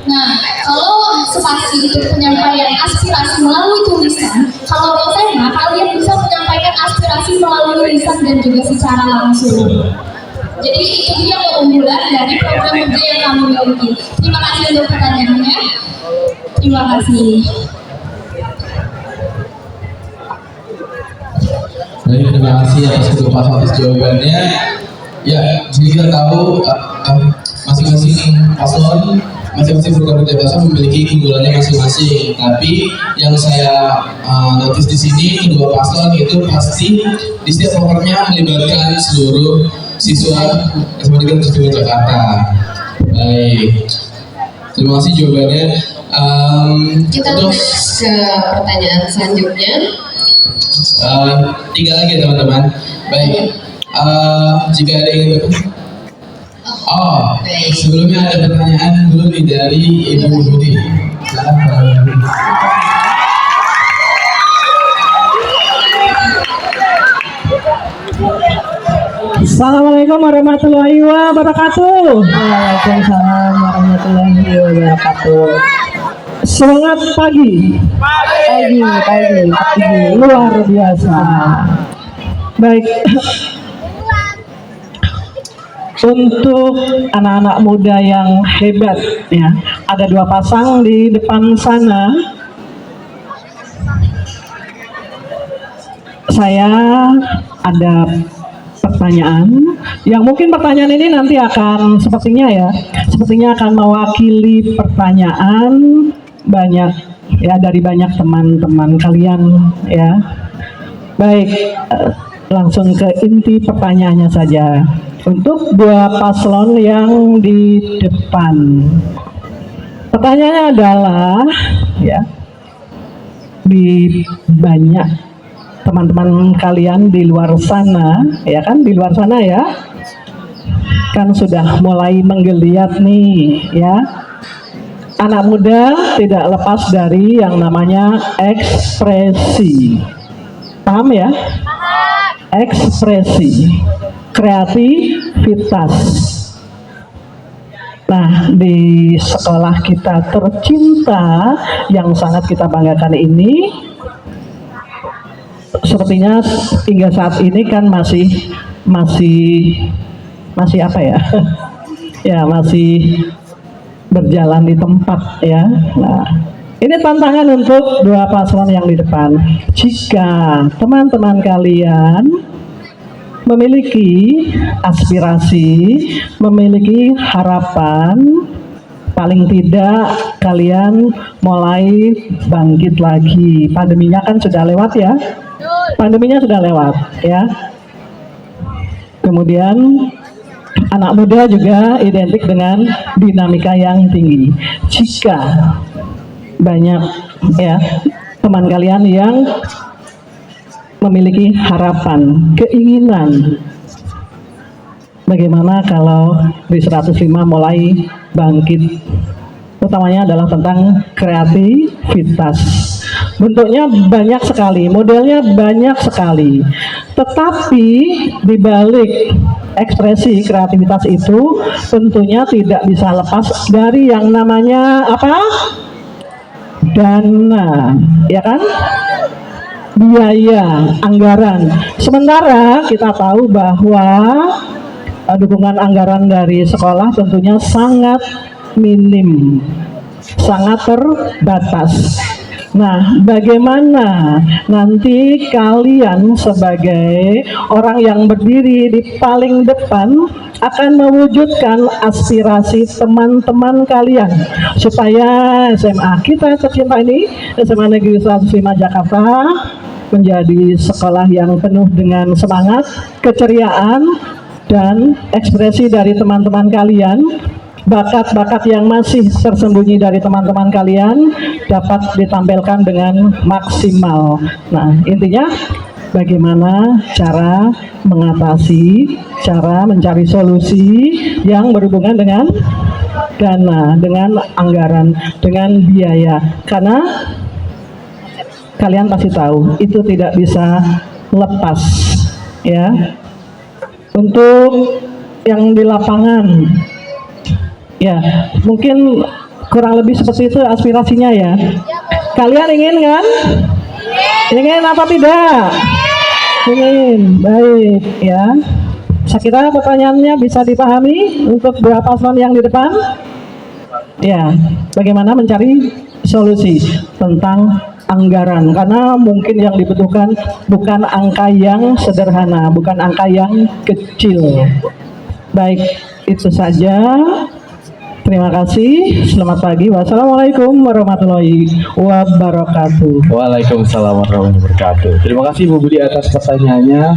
Nah, kalau spasi itu penyampaian aspirasi melalui tulisan, kalau Prosema kalian bisa menyampaikan aspirasi melalui lisan dan juga secara langsung. Jadi itu dia keunggulan dari program kerja yang kami miliki. Terima kasih untuk pertanyaannya. Terima kasih. Baik, terima kasih atas kedua paslon atas jawabannya. Ya, jadi kita tahu masing-masing paslon, masing-masing program kerja paslon memiliki keunggulannya masing-masing. Tapi yang saya notice di sini, kedua paslon itu pasti di setiap programnya melibatkan seluruh siswa SMA Negeri 1 Jakarta. Baik, terima kasih jawabannya. Kita next ke pertanyaan selanjutnya. 3 lagi ya teman-teman. Baik, jika ada yang ingin bertanya. Baik. Sebelumnya ada pertanyaan dulu nih dari Ibu Budi. Assalamualaikum warahmatullahi wabarakatuh. Waalaikumsalam warahmatullahi wabarakatuh. Semangat pagi. Luar biasa. Baik. Untuk anak-anak muda yang hebat ya, ada 2 pasang di depan sana. Saya ada pertanyaan yang mungkin pertanyaan ini nanti akan sepertinya akan mewakili pertanyaan banyak ya, dari banyak teman-teman kalian ya. Baik, langsung ke inti pertanyaannya saja. Untuk 2 paslon yang di depan, pertanyaannya adalah ya, di banyak teman-teman kalian di luar sana ya kan, di luar sana ya kan sudah mulai menggeliat nih ya. Anak muda tidak lepas dari yang namanya ekspresi. Paham ya? ekspresi, kreativitas. Nah, di sekolah kita tercinta yang sangat kita banggakan ini, sepertinya hingga saat ini kan masih apa ya? Ya, masih berjalan di tempat ya. Nah, ini tantangan untuk dua paslon yang di depan. Jika teman-teman kalian memiliki aspirasi, memiliki harapan, paling tidak kalian mulai bangkit lagi. Pandeminya kan sudah lewat ya. Pandeminya sudah lewat ya. Kemudian anak muda juga identik dengan dinamika yang tinggi. Jika banyak ya teman kalian yang memiliki harapan, keinginan, bagaimana kalau di 105 mulai bangkit, utamanya adalah tentang kreativitas. Bentuknya banyak sekali, modelnya banyak sekali, tetapi di balik ekspresi kreativitas itu tentunya tidak bisa lepas dari yang namanya apa? Dana, ya kan? Biaya, anggaran. Sementara kita tahu bahwa dukungan anggaran dari sekolah tentunya sangat minim, sangat terbatas. Nah, bagaimana nanti kalian sebagai orang yang berdiri di paling depan akan mewujudkan aspirasi teman-teman kalian supaya SMA kita tercinta ini, SMA Negeri 105 Jakarta, menjadi sekolah yang penuh dengan semangat, keceriaan, dan ekspresi dari teman-teman kalian. Bakat-bakat yang masih tersembunyi dari teman-teman kalian dapat ditampilkan dengan maksimal. Nah, intinya bagaimana cara mengatasi, cara mencari solusi yang berhubungan dengan dana, dengan anggaran, dengan biaya. Karena kalian pasti tahu itu tidak bisa lepas ya. Untuk yang di lapangan ya, mungkin kurang lebih seperti itu aspirasinya ya. Kalian ingin kan? Ingin apa tidak? Ingin. Baik ya. Saya kira pertanyaannya bisa dipahami untuk dua paslon yang di depan. Ya, bagaimana mencari solusi tentang anggaran, karena mungkin yang dibutuhkan bukan angka yang sederhana, bukan angka yang kecil. Baik, itu saja. Terima kasih. Selamat pagi. Wassalamualaikum warahmatullahi wabarakatuh. Waalaikumsalam warahmatullahi wabarakatuh. Terima kasih Bu Budi atas pertanyaannya.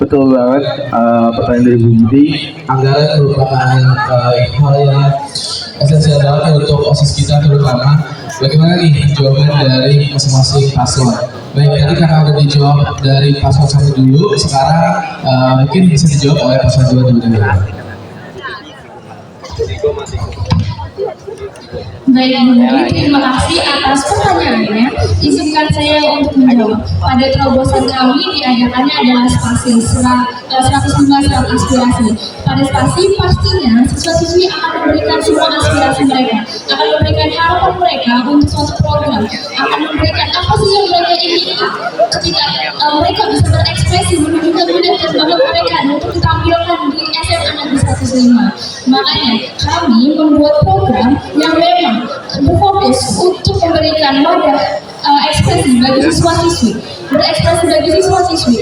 Betul banget, pertanyaan dari Bu Budi. Anggaran merupakan hal yang esensial banget untuk OSIS kita, terutama bagaimana nih jawaban dari masing-masing paslon. Baik, tadi karena udah dijawab dari paslon 1 dulu, sekarang mungkin bisa dijawab oleh paslon 2 dulu. Baik, Bu Budi, terima kasih atas pertanyaannya. Izinkan saya untuk menjawab. Pada terobosan kami diadakannya adalah spasi 115 aspirasi. Pada spasi pastinya siswa-siswi akan memberikan semua aspirasi mereka, akan memberikan harapan mereka untuk suatu program, akan memberikan apa sih yang mereka ingin ketika mereka bisa berekspresi, menunjukkan minat dan bakat mereka untuk ditampilkan di SMA Negeri 105. Makanya kami membuat program yang memang berfokus untuk memberikan wadah ekspresi bagi siswa-siswi, berekspresi bagi siswa-siswi,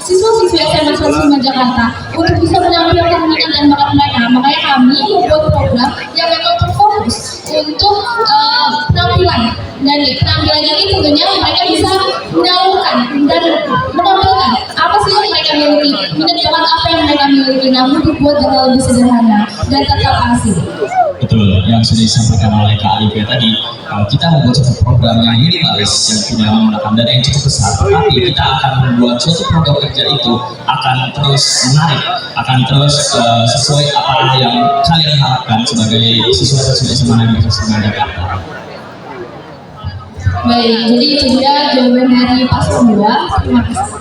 siswa-siswi SMA 105 Jakarta untuk bisa menampilkan minat dan bakat mereka. Makanya kami membuat program yang memang terfokus untuk penampilan, dan di penampilan ini tentunya mereka bisa menyalurkan dan menampilkan apa sih yang mereka miliki, minat bakat apa yang mereka miliki, namun dibuat dengan lebih sederhana dan tetap asli. Betul, yang sudah disampaikan oleh Kak Alivia tadi, kita membuat suatu program yang minimalis yang tidak menggunakan dana yang cukup besar, tapi kita akan membuat suatu program kerja itu akan terus menarik, akan terus sesuai apa yang kalian harapkan sebagai siswa-siswi SMA Negeri 105 Jakarta. Baik, jadi itu dia jawaban dari paslon 2. Terima kasih.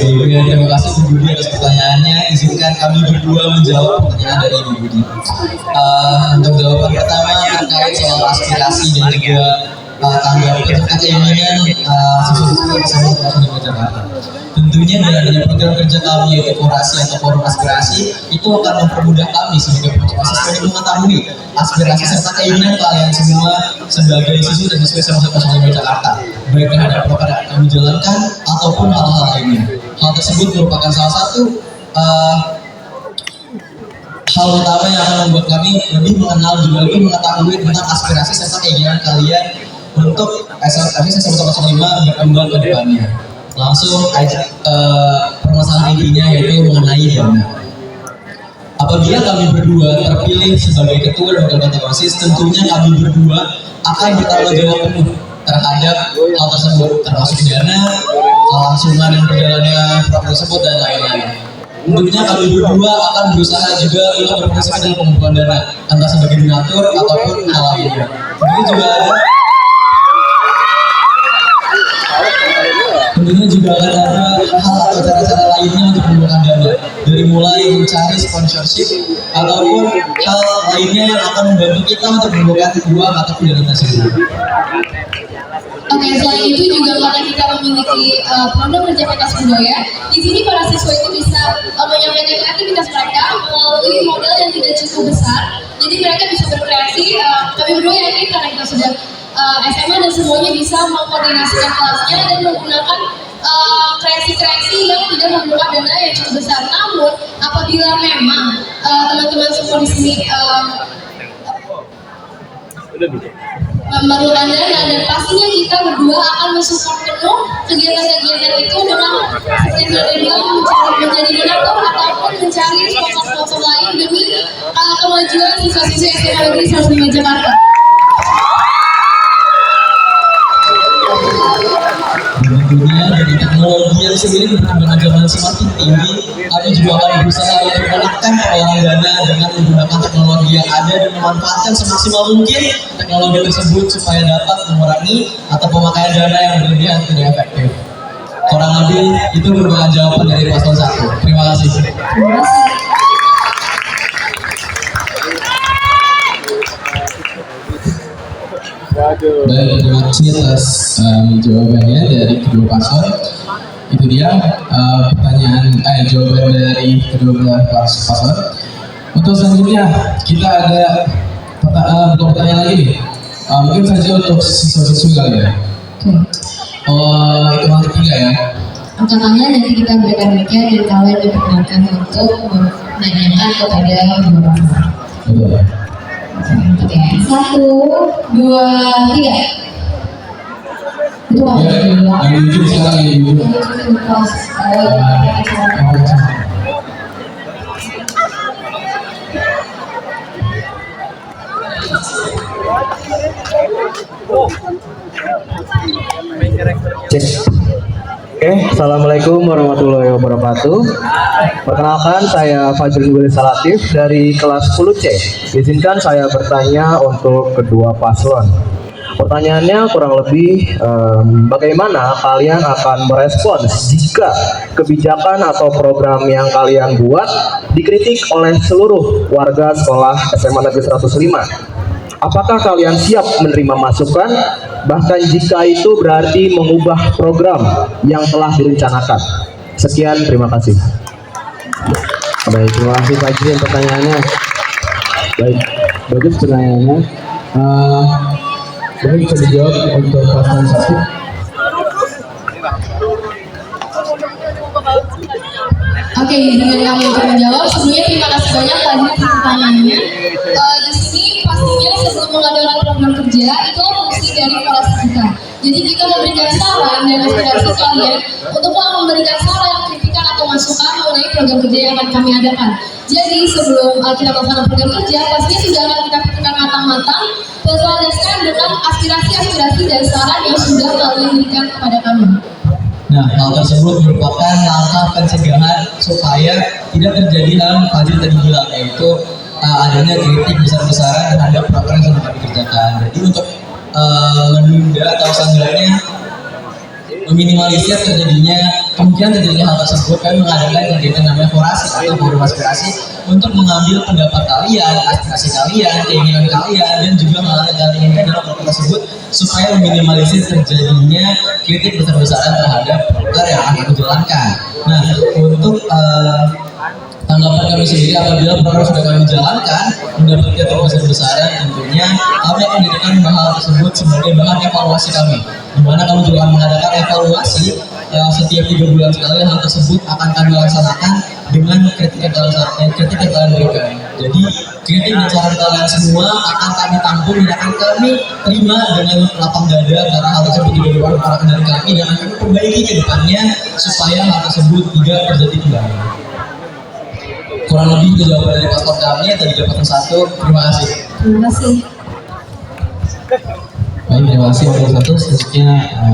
Terima kasih Bu Budi atas pertanyaannya. Izinkan kami berdua menjawab pertanyaan dari Ibu Budi. Untuk jawaban pertama terkait soal aspirasi dan juga tanggapan serta keinginan siswa-siswi SMA Negeri Jakarta. Tentunya dengan adanya program kerja kami yaitu Korasi atau Forum Aspirasi itu akan mempermudah kami sebagai peserta untuk mengetahui aspirasi serta keinginan kalian semua sebagai siswa dan siswi SMA Negeri Jakarta, baik terhadap program yang kami jalankan ataupun hal-hal lainnya. Hal tersebut merupakan salah satu hal utama yang akan membuat kami lebih mengenal juga lebih mengetahui tentang aspirasi serta keinginan kalian untuk SMA 105 berkembang ke depannya. Langsung permasalahan intinya yaitu mengenai dana. Apabila kami berdua terpilih sebagai ketua dan wakil ketua OSIS, tentunya kami berdua akan bertanggung jawab penuh terhadap hal tersebut, termasuk dana, kelangsungan yang berjalannya program tersebut dan lain-lain. Tentunya kami berdua akan berusaha juga untuk berpartisipasi dalam pengumpulan dana, entah sebagai donatur ataupun hal lainnya. Tentunya juga ada hal atau cara-cara lainnya untuk mengumpulkan dana, dari mulai mencari sponsorship ataupun hal lainnya yang akan membantu kita untuk mengumpulkan uang ataupun dana tersebut. Oke, selain itu juga karena kita memiliki program kerja pentas budaya, di sini para siswa itu bisa menyampaikan aktivitas mereka melalui modal yang tidak cukup besar. Jadi mereka bisa berkreasi. Kami berdua yakin karena kita sudah SMA dan semuanya bisa mengkoordinasikan kelasnya dan menggunakan kreasi-kreasi yang tidak memerlukan dana yang cukup besar. Namun apabila memang teman-teman semua di sini memerlukan dana, dan pastinya kita berdua akan mensupport penuh kegiatan-kegiatan itu dengan seperti yang saya bilang menjadi donatur ataupun mencari sponsor-sponsor lain demi kemajuan siswa-siswi SMA Negeri 105 Jakarta. Tentunya dari teknologi yang sendiri berkembang zaman semakin tinggi, kami juga akan berusaha untuk menekan pengelolaan dana dengan menggunakan teknologi yang ada dan memanfaatkan semaksimal mungkin teknologi tersebut supaya dapat mengurangi atau pemakaian dana yang berlebihan tidak efektif. Kurang lebih itu merupakan jawaban dari paslon 1. Terima kasih. Terima kasih. Baik, terima kasih atas jawabannya dari kedua paslon. Itu dia jawaban dari kedua paslon. Untuk selanjutnya kita ada pertanyaan lagi nih. Mungkin saja untuk siswa-siswi kali ya. Itu yang ketiga ya. Angkatannya nanti kita berikan mic-nya dan kalian diperkenalkan untuk menanyakan kepada kedua paslon. Betul. Oke, 1, 2, 3. Itu apa? Yang di ujung sekarang yang di ujung. Cek. Assalamualaikum warahmatullahi wabarakatuh. Perkenalkan, saya Fajrul Willy Salatif dari kelas 10C. Izinkan saya bertanya untuk kedua paslon. Pertanyaannya kurang lebih, bagaimana kalian akan merespons jika kebijakan atau program yang kalian buat dikritik oleh seluruh warga sekolah SMA Negeri 105? Apakah kalian siap menerima masukan, bahkan jika itu berarti mengubah program yang telah direncanakan? Sekian, terima kasih. Baik, terima kasih Pak Jin pertanyaannya. Baik, bagus pertanyaannya. Baik, bisa dijawab untuk paslon 1. Oke, dengan kami untuk menjawab, sebelumnya terima kasih banyak tadi atas pertanyaannya. Di sini pastinya sebelum mengadakan program kerja itu fungsi dari korasi kita. Jadi kita memberikan saran dan aspirasi kalian untuk memberikan saran, kritikan atau masukan mengenai program kerja yang akan kami adakan. Jadi sebelum kita melaksanakan program kerja, pastinya sudah akan kita pikirkan matang-matang, berlandaskan dengan aspirasi-aspirasi dan saran yang sudah kalian berikan kepada kami. Nah, hal tersebut merupakan langkah pencegahan supaya tidak terjadi hal yang Fajri tadi bilang, yaitu adanya kritik besar-besaran terhadap program yang sudah kami kerjakan. Jadi untuk menunda atau seenggaknya meminimalisir terjadinya kemungkinan terjadinya hal tersebut, kami mengadakan kegiatan namanya forasi atau forum aspirasi untuk mengambil pendapat kalian, aspirasi kalian, keinginan kalian, dan juga hal yang kalian inginkan dalam program tersebut supaya meminimalisir terjadinya kritik besar-besaran terhadap program yang akan dijalankan. Nah, untuk tanggapan kami sendiri apabila program sudah kami jalankan mendapat kritik besar-besaran, tentunya kami akan menjadikan hal tersebut sebagai bahan evaluasi kami, di mana kami juga akan mengadakan evaluasi setiap 3 bulan sekali. Hal tersebut akan kami laksanakan dengan kritik yang kalian berikan. Jadi kritik dan saran kalian semua akan kami tampung dan akan kami terima dengan lapang dada, karena hal tersebut juga diwartakan dari kami dan akan kami perbaiki ke depannya supaya hal tersebut tidak terjadi kembali. Kurang lebih itu jawaban dari paslon kami yang tadi dapat 1. Terima kasih. Terima kasih. Baik, terima kasih untuk 1. Selanjutnya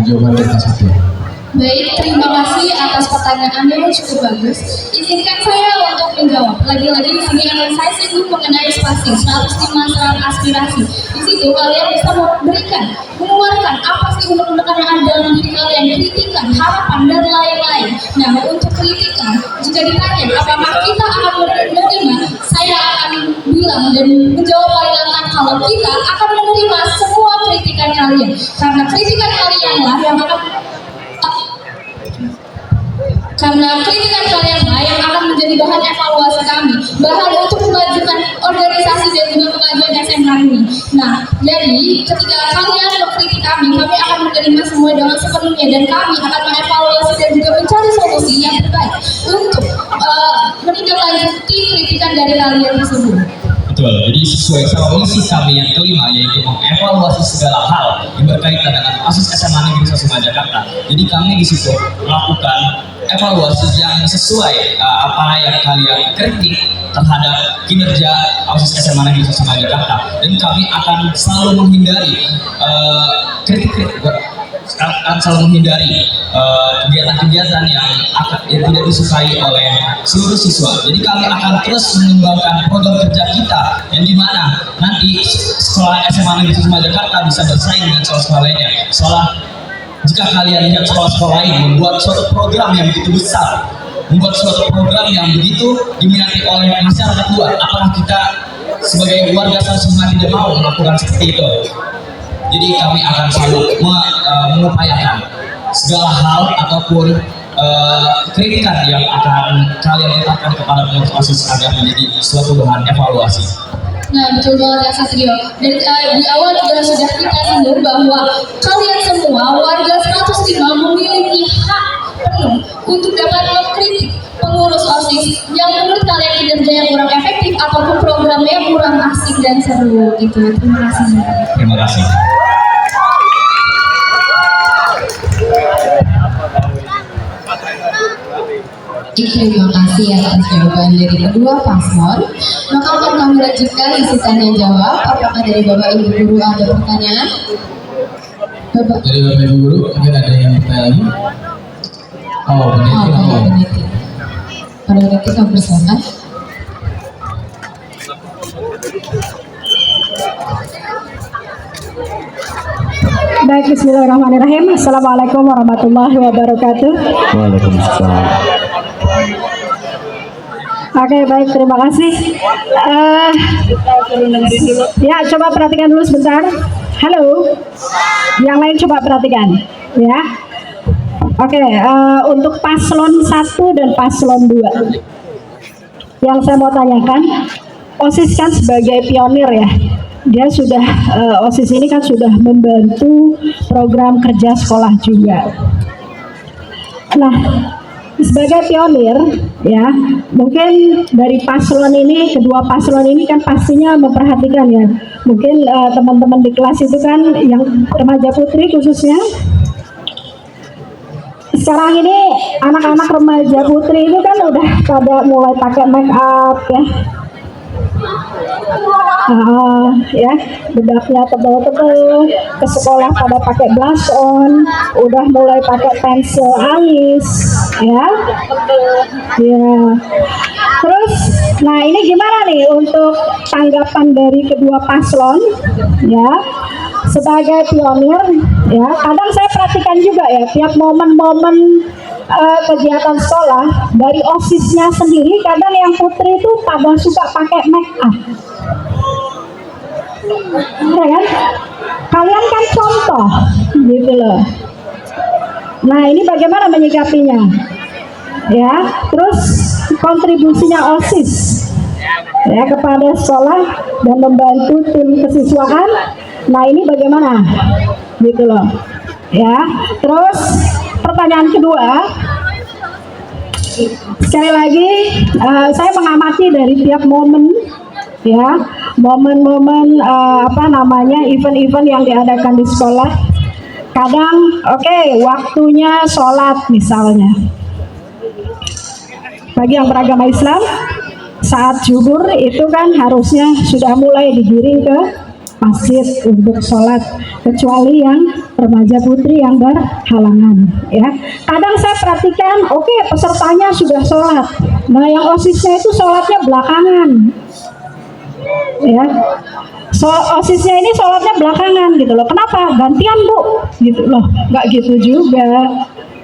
jawaban dari paslon 2. Baik, terima kasih atas pertanyaannya yang cukup bagus. Izinkan saya untuk menjawab. Lagi-lagi di sini akan saya singgung mengenai spasi 105 serap aspirasi. Di situ kalian bisa mengeluarkan apa sih unek-unekan yang ada dalam diri kalian, kritikan, harapan, dan lain-lain. Nah, untuk kritikan, jika ditanya apakah kita akan menerima, saya akan bilang dan menjawab lain-lain kalau kita akan menerima semua kritikan kalian. Karena kritikan kalianlah yang akan yang akan menjadi bahan evaluasi kami, bahan untuk memajukan organisasi dan juga pengajuan SMK ini. Nah, jadi ketika kalian mengkritik kami akan menerima semua dengan sepenuhnya dan kami akan mengevaluasi dan juga mencari solusi yang terbaik untuk menindaklanjuti kritikan dari kalian tersebut. Betul, jadi sesuai sama misi kami yang kelima, yaitu mengevaluasi segala hal yang berkaitan dengan kasus SMA Negeri 1 Jakarta. Jadi kami di situ melakukan evaluasi yang sesuai apa yang kalian kritik terhadap kinerja OSIS SMA Negeri 1 Jakarta, dan kami akan selalu menghindari kritik-kritik, akan selalu menghindari kegiatan-kegiatan yang tidak disukai oleh seluruh siswa. Jadi kami akan terus mengembangkan program kerja kita yang dimana nanti sekolah SMA Negeri 1 Jakarta bisa bersaing dengan sekolah-sekolah lainnya. Jika kalian lihat sekolah-sekolah lain membuat suatu program yang begitu besar, membuat suatu program yang begitu diminati oleh masyarakat luar, apakah kita sebagai warga Salsuma tidak mau melakukan seperti itu? Jadi kami akan selalu mengupayakan segala hal ataupun kritikan yang akan kalian letakkan kepada pengurus OSIS agar menjadi suatu bahan evaluasi. Nah, betul banget ya Satrio. Dan di awal juga sudah kita singgung bahwa kalian semua warga 105 memiliki hak penuh untuk dapat mengkritik pengurus OSIS yang menurut kalian kinerjanya kurang efektif ataupun programnya kurang asik dan seru gitu. Terima kasih. Terima kasih. Terima kasih atas jawaban dari kedua paslon. Maka akan kami lanjutkan isi tanya jawab. Apakah dari Bapak Ibu Guru ada pertanyaan? Bapak. Dari Bapak Ibu Guru mungkin ada yang bertanya lagi? Oh, peneliti. Peneliti kami persilakan. Baik, bismillahirrahmanirrahim. Assalamualaikum warahmatullahi wabarakatuh. Waalaikumsalam. Oke, baik, terima kasih. Ya, coba perhatikan dulu sebentar. Halo, yang lain coba perhatikan, ya. Oke, untuk paslon 1 dan paslon 2, yang saya mau tanyakan, OSIS kan sebagai pionir ya. Dia sudah OSIS ini kan sudah membantu program kerja sekolah juga. Nah, sebagai pionir ya, mungkin dari paslon ini, kedua paslon ini kan pastinya memperhatikan ya. Mungkin teman-teman di kelas itu kan yang remaja putri khususnya. Sekarang ini anak-anak remaja putri itu kan udah pada mulai pakai make up ya. Ya, bedaknya tebal-tebal, ke sekolah pada pakai blush on, udah mulai pakai pensil alis, ya. Terus, nah ini gimana nih untuk tanggapan dari kedua paslon, ya, sebagai pionir, ya. Kadang saya perhatikan juga ya, tiap momen-momen kegiatan sekolah dari OSISnya sendiri, kadang yang putri itu pada suka pakai make up. Ya kan? Kalian kan contoh gitu loh. Nah, ini bagaimana menyikapinya? Ya, terus kontribusinya OSIS ya kepada sekolah dan membantu tim kesiswaan. Nah, ini bagaimana? Gitu loh. Ya, terus pertanyaan kedua, sekali lagi saya mengamati dari tiap momen, ya, momen-momen event-event yang diadakan di sekolah. Kadang waktunya sholat misalnya, bagi yang beragama Islam saat zuhur itu kan harusnya sudah mulai digiring ke masjid untuk sholat, kecuali yang remaja putri yang berhalangan, ya. Kadang saya perhatikan, pesertanya sudah sholat, nah yang OSISnya itu sholatnya belakangan, ya. OSISnya ini sholatnya belakangan gitu loh. Kenapa? Gantian Bu, gitu loh. Nggak gitu juga,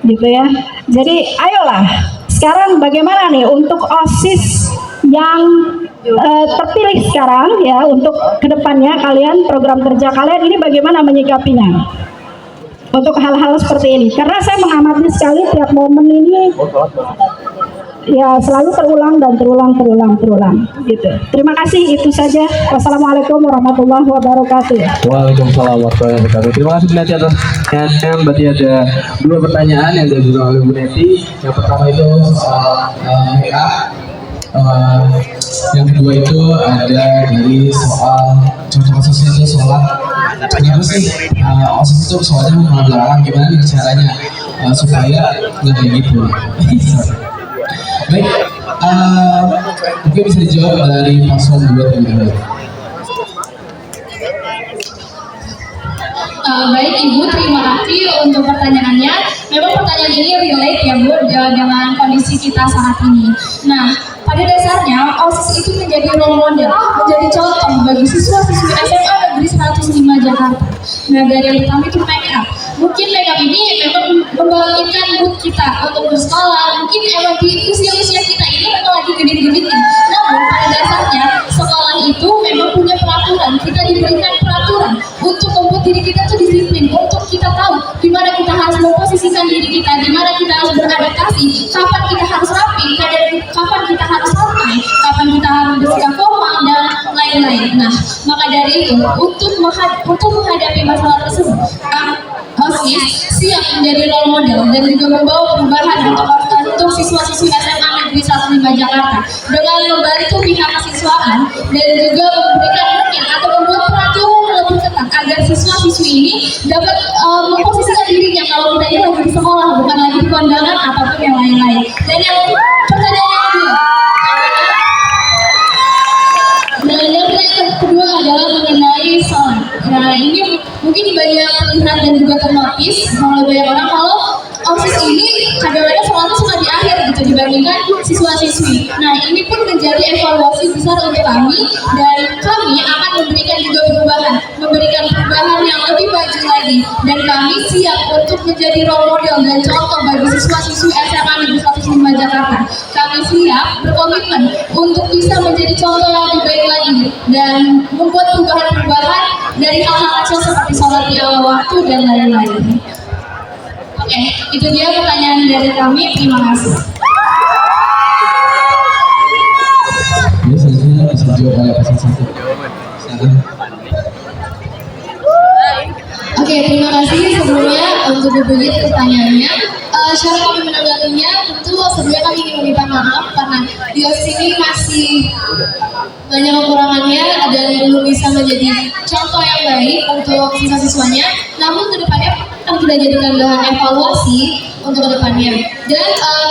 gitu ya. Jadi ayolah, sekarang bagaimana nih untuk OSIS yang terpilih sekarang ya, untuk kedepannya kalian, program kerja kalian ini bagaimana menyikapinya untuk hal-hal seperti ini, karena saya mengamati sekali tiap momen ini ya selalu terulang gitu. Terima kasih, itu saja. Wassalamualaikum warahmatullahi wabarakatuh. Waalaikumsalam warahmatullahi wabarakatuh. Terima kasih Bu Neti atas pertanyaannya. Berarti ada 2 pertanyaan yang diajukan oleh Bu Neti. Yang pertama itu soal make up. Yang kedua itu ada dari soal contoh kasusnya itu sholat. Kenapa sih OSIS itu sholatnya belakang? Gimana nih caranya supaya nggak kayak gitu? Baik, mungkin bisa dijawab dari paslon 2 terlebih dahulu. Baik Ibu, terima kasih untuk pertanyaannya. Memang pertanyaan ini relate ya Bu dengan kondisi kita saat ini. Nah, pada dasarnya OSIS itu menjadi role model, menjadi contoh bagi siswa-siswi SMA Negeri 105 Jakarta. Nah, dari yang pertama itu make up. Mungkin make up ini memang membangkitkan mood kita untuk bersekolah. Mungkin emang di usia-usia kita ini memang lagi genit-genitnya. Namun pada dasarnya sekolah itu memang punya peraturan. Kita diberikan peraturan untuk membuat diri kita tuh disiplin, untuk kita tahu di mana kita harus memposisikan diri kita, di mana kita harus beradaptasi, kapan kita harus rapi, kapan kita harus santai, kapan kita harus bersikap formal dan lain-lain. Nah, maka dari itu untuk menghadapi masalah tersebut, OSIS siap menjadi role model dan juga membawa perubahan untuk siswa-siswi SMA Negeri 105 Jakarta dengan membantu pihak kesiswaan dan juga memberikan mungkin atau membuat peraturan yang lebih ketat agar siswa-siswi ini dapat memposisikan dirinya kalau kita ini lagi di sekolah, bukan lagi di kondangan ataupun yang lain-lain. Dan yang pertanyaan yang kedua adalah mengenai sholat. Nah, ini mungkin banyak terlihat dan juga ternotis oleh banyak orang kalau OSIS ini kadang-kadang sholatnya suka di akhir gitu dibandingkan siswa-siswi. Nah, ini pun menjadi evaluasi besar untuk kami, dan kami akan memberikan juga memberikan perubahan yang lebih maju lagi, dan kami siap untuk menjadi role model dan contoh bagi siswa-siswi SMA Negeri 105 Jakarta. Kami siap berkomitmen untuk bisa menjadi contoh yang lebih baik lagi dan membuat perubahan-perubahan dari hal-hal kecil seperti sholat di awal waktu dan lain-lain. Oke, itu dia pertanyaan dari kami. Terima kasih. Ya, selanjutnya bisa dijawab oleh paslon 1. Silakan. Oke, terima kasih sebelumnya untuk Ibu Git pertanyaannya. Cara kami menanggapinya, tentu sebelumnya kami ingin meminta maaf karena di OSIS ini masih banyak kekurangannya dan belum bisa menjadi contoh yang baik untuk siswa-siswanya. Namun kedepannya akan kita jadikan bahan evaluasi untuk kedepannya. Dan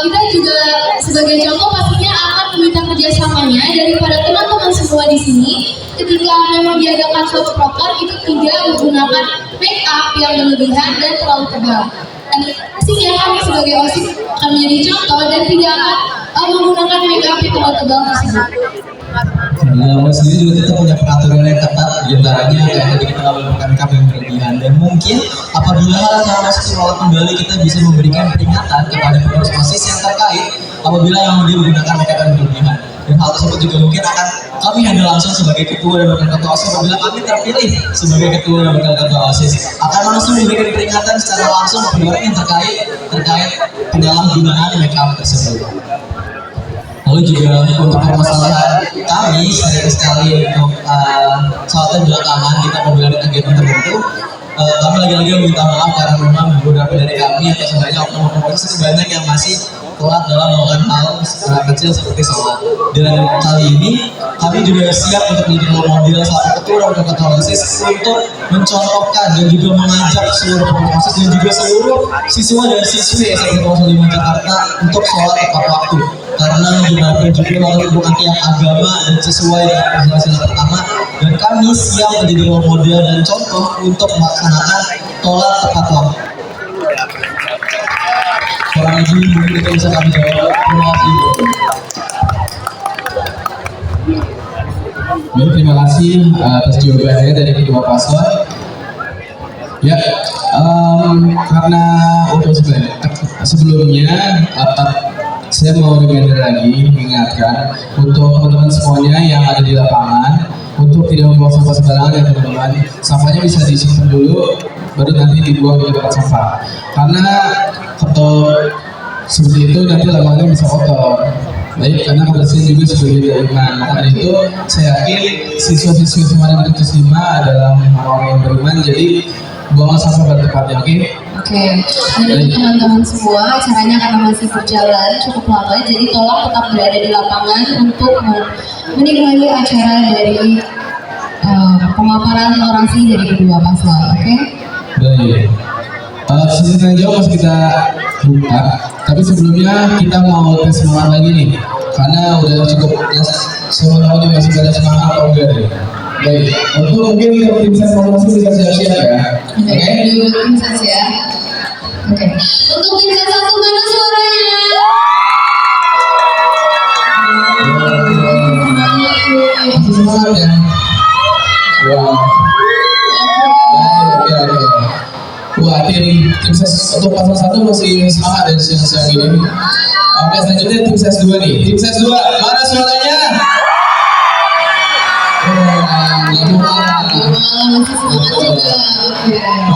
kita juga sebagai contoh pastinya akan meminta kerjasamanya daripada teman-teman semua di sini. Ketika memang diadakan suatu program itu tidak menggunakan make up yang berlebihan dan terlalu tebal. Dan pastinya kami sebagai OSIS akan menjadi contoh dan tidak akan menggunakan make up yang terlalu tebal tersebut. Di dalam sendiri juga kita punya peraturan yang ketat, diantaranya kayak tadi kita nggak boleh berkami-kami yang berlebihan, dan mungkin apabila acara masuk sekolah kembali kita bisa memberikan peringatan kepada pengurus OSIS yang terkait apabila yang dia menggunakan mereka yang berlebihan. Dan hal tersebut juga mungkin akan kami handle langsung sebagai ketua dan wakil ketua OSIS apabila kami terpilih sebagai ketua dan wakil ketua OSIS akan langsung memberikan peringatan secara langsung kepada yang terkait penyalahgunaan make up tersebut. Lalu juga untuk permasalahan kami sering sekali untuk saat belakangan kita memulai kegiatan tertentu, kami lagi-lagi meminta maaf karena memang beberapa dari kami atau sebenarnya oknum-oknum itu banyak yang masih telat dalam melakukan hal kecil seperti sholat. Dan kali ini kami juga siap untuk menjadi role model salah satu ketua dan ketua OSIS untuk mencontohkan dan juga mengajak seluruh pengurus OSIS dan juga seluruh siswa dan siswi SMP 5 Jakarta untuk sholat tepat waktu. Karena bagaimanapun juga lalu bukan tiap agama dan sesuai dengan penjelasan pertama, dan kami siap menjadi role model dan contoh untuk melaksanakan sholat tepat waktu. Kurang lebih mungkin itu bisa kami jawab. Terima kasih. Baik, terima kasih atas jawabannya dari kedua paslon. Ya, karena untuk sebelumnya saya mau reminder lagi mengingatkan untuk teman-teman semuanya yang ada di lapangan untuk tidak membuang sampah sembarangan ya teman-teman. Sampahnya bisa disimpan dulu, baru nanti dibuang di tempat sampah. Karena kalau seperti itu nanti lapangannya bisa kotor. Baik, karena kebersihan juga sebagai iman. Maka itu saya yakin siswa-siswi Semarang Universitas 5 adalah orang yang beriman. Jadi buang sampah pada tempatnya, oke? Oke, dan untuk teman-teman semua, acaranya karena masih berjalan cukup lama, jadi tolong tetap berada di lapangan untuk menikmati acara dari pemaparan orasi dari kedua paslon, oke? Baik. Sesi tanya jawab masih kita buka, tapi sebelumnya kita mau tes semangat lagi nih, karena udah cukup ya, semua tahun masih pada semangat atau enggak deh. Baik, untuk mungkin tim ses masing bisa siap-siap ya. Oke, dulu tim ses ya. Oke, untuk tim ses 1 mana suaranya? Masih semangat ya? Wah. Oke. Wah, tim ses untuk pasal 1 masih semangat ya siang-siang ini. Oke, selanjutnya tim ses 2 nih. Tim ses 2, mana suaranya?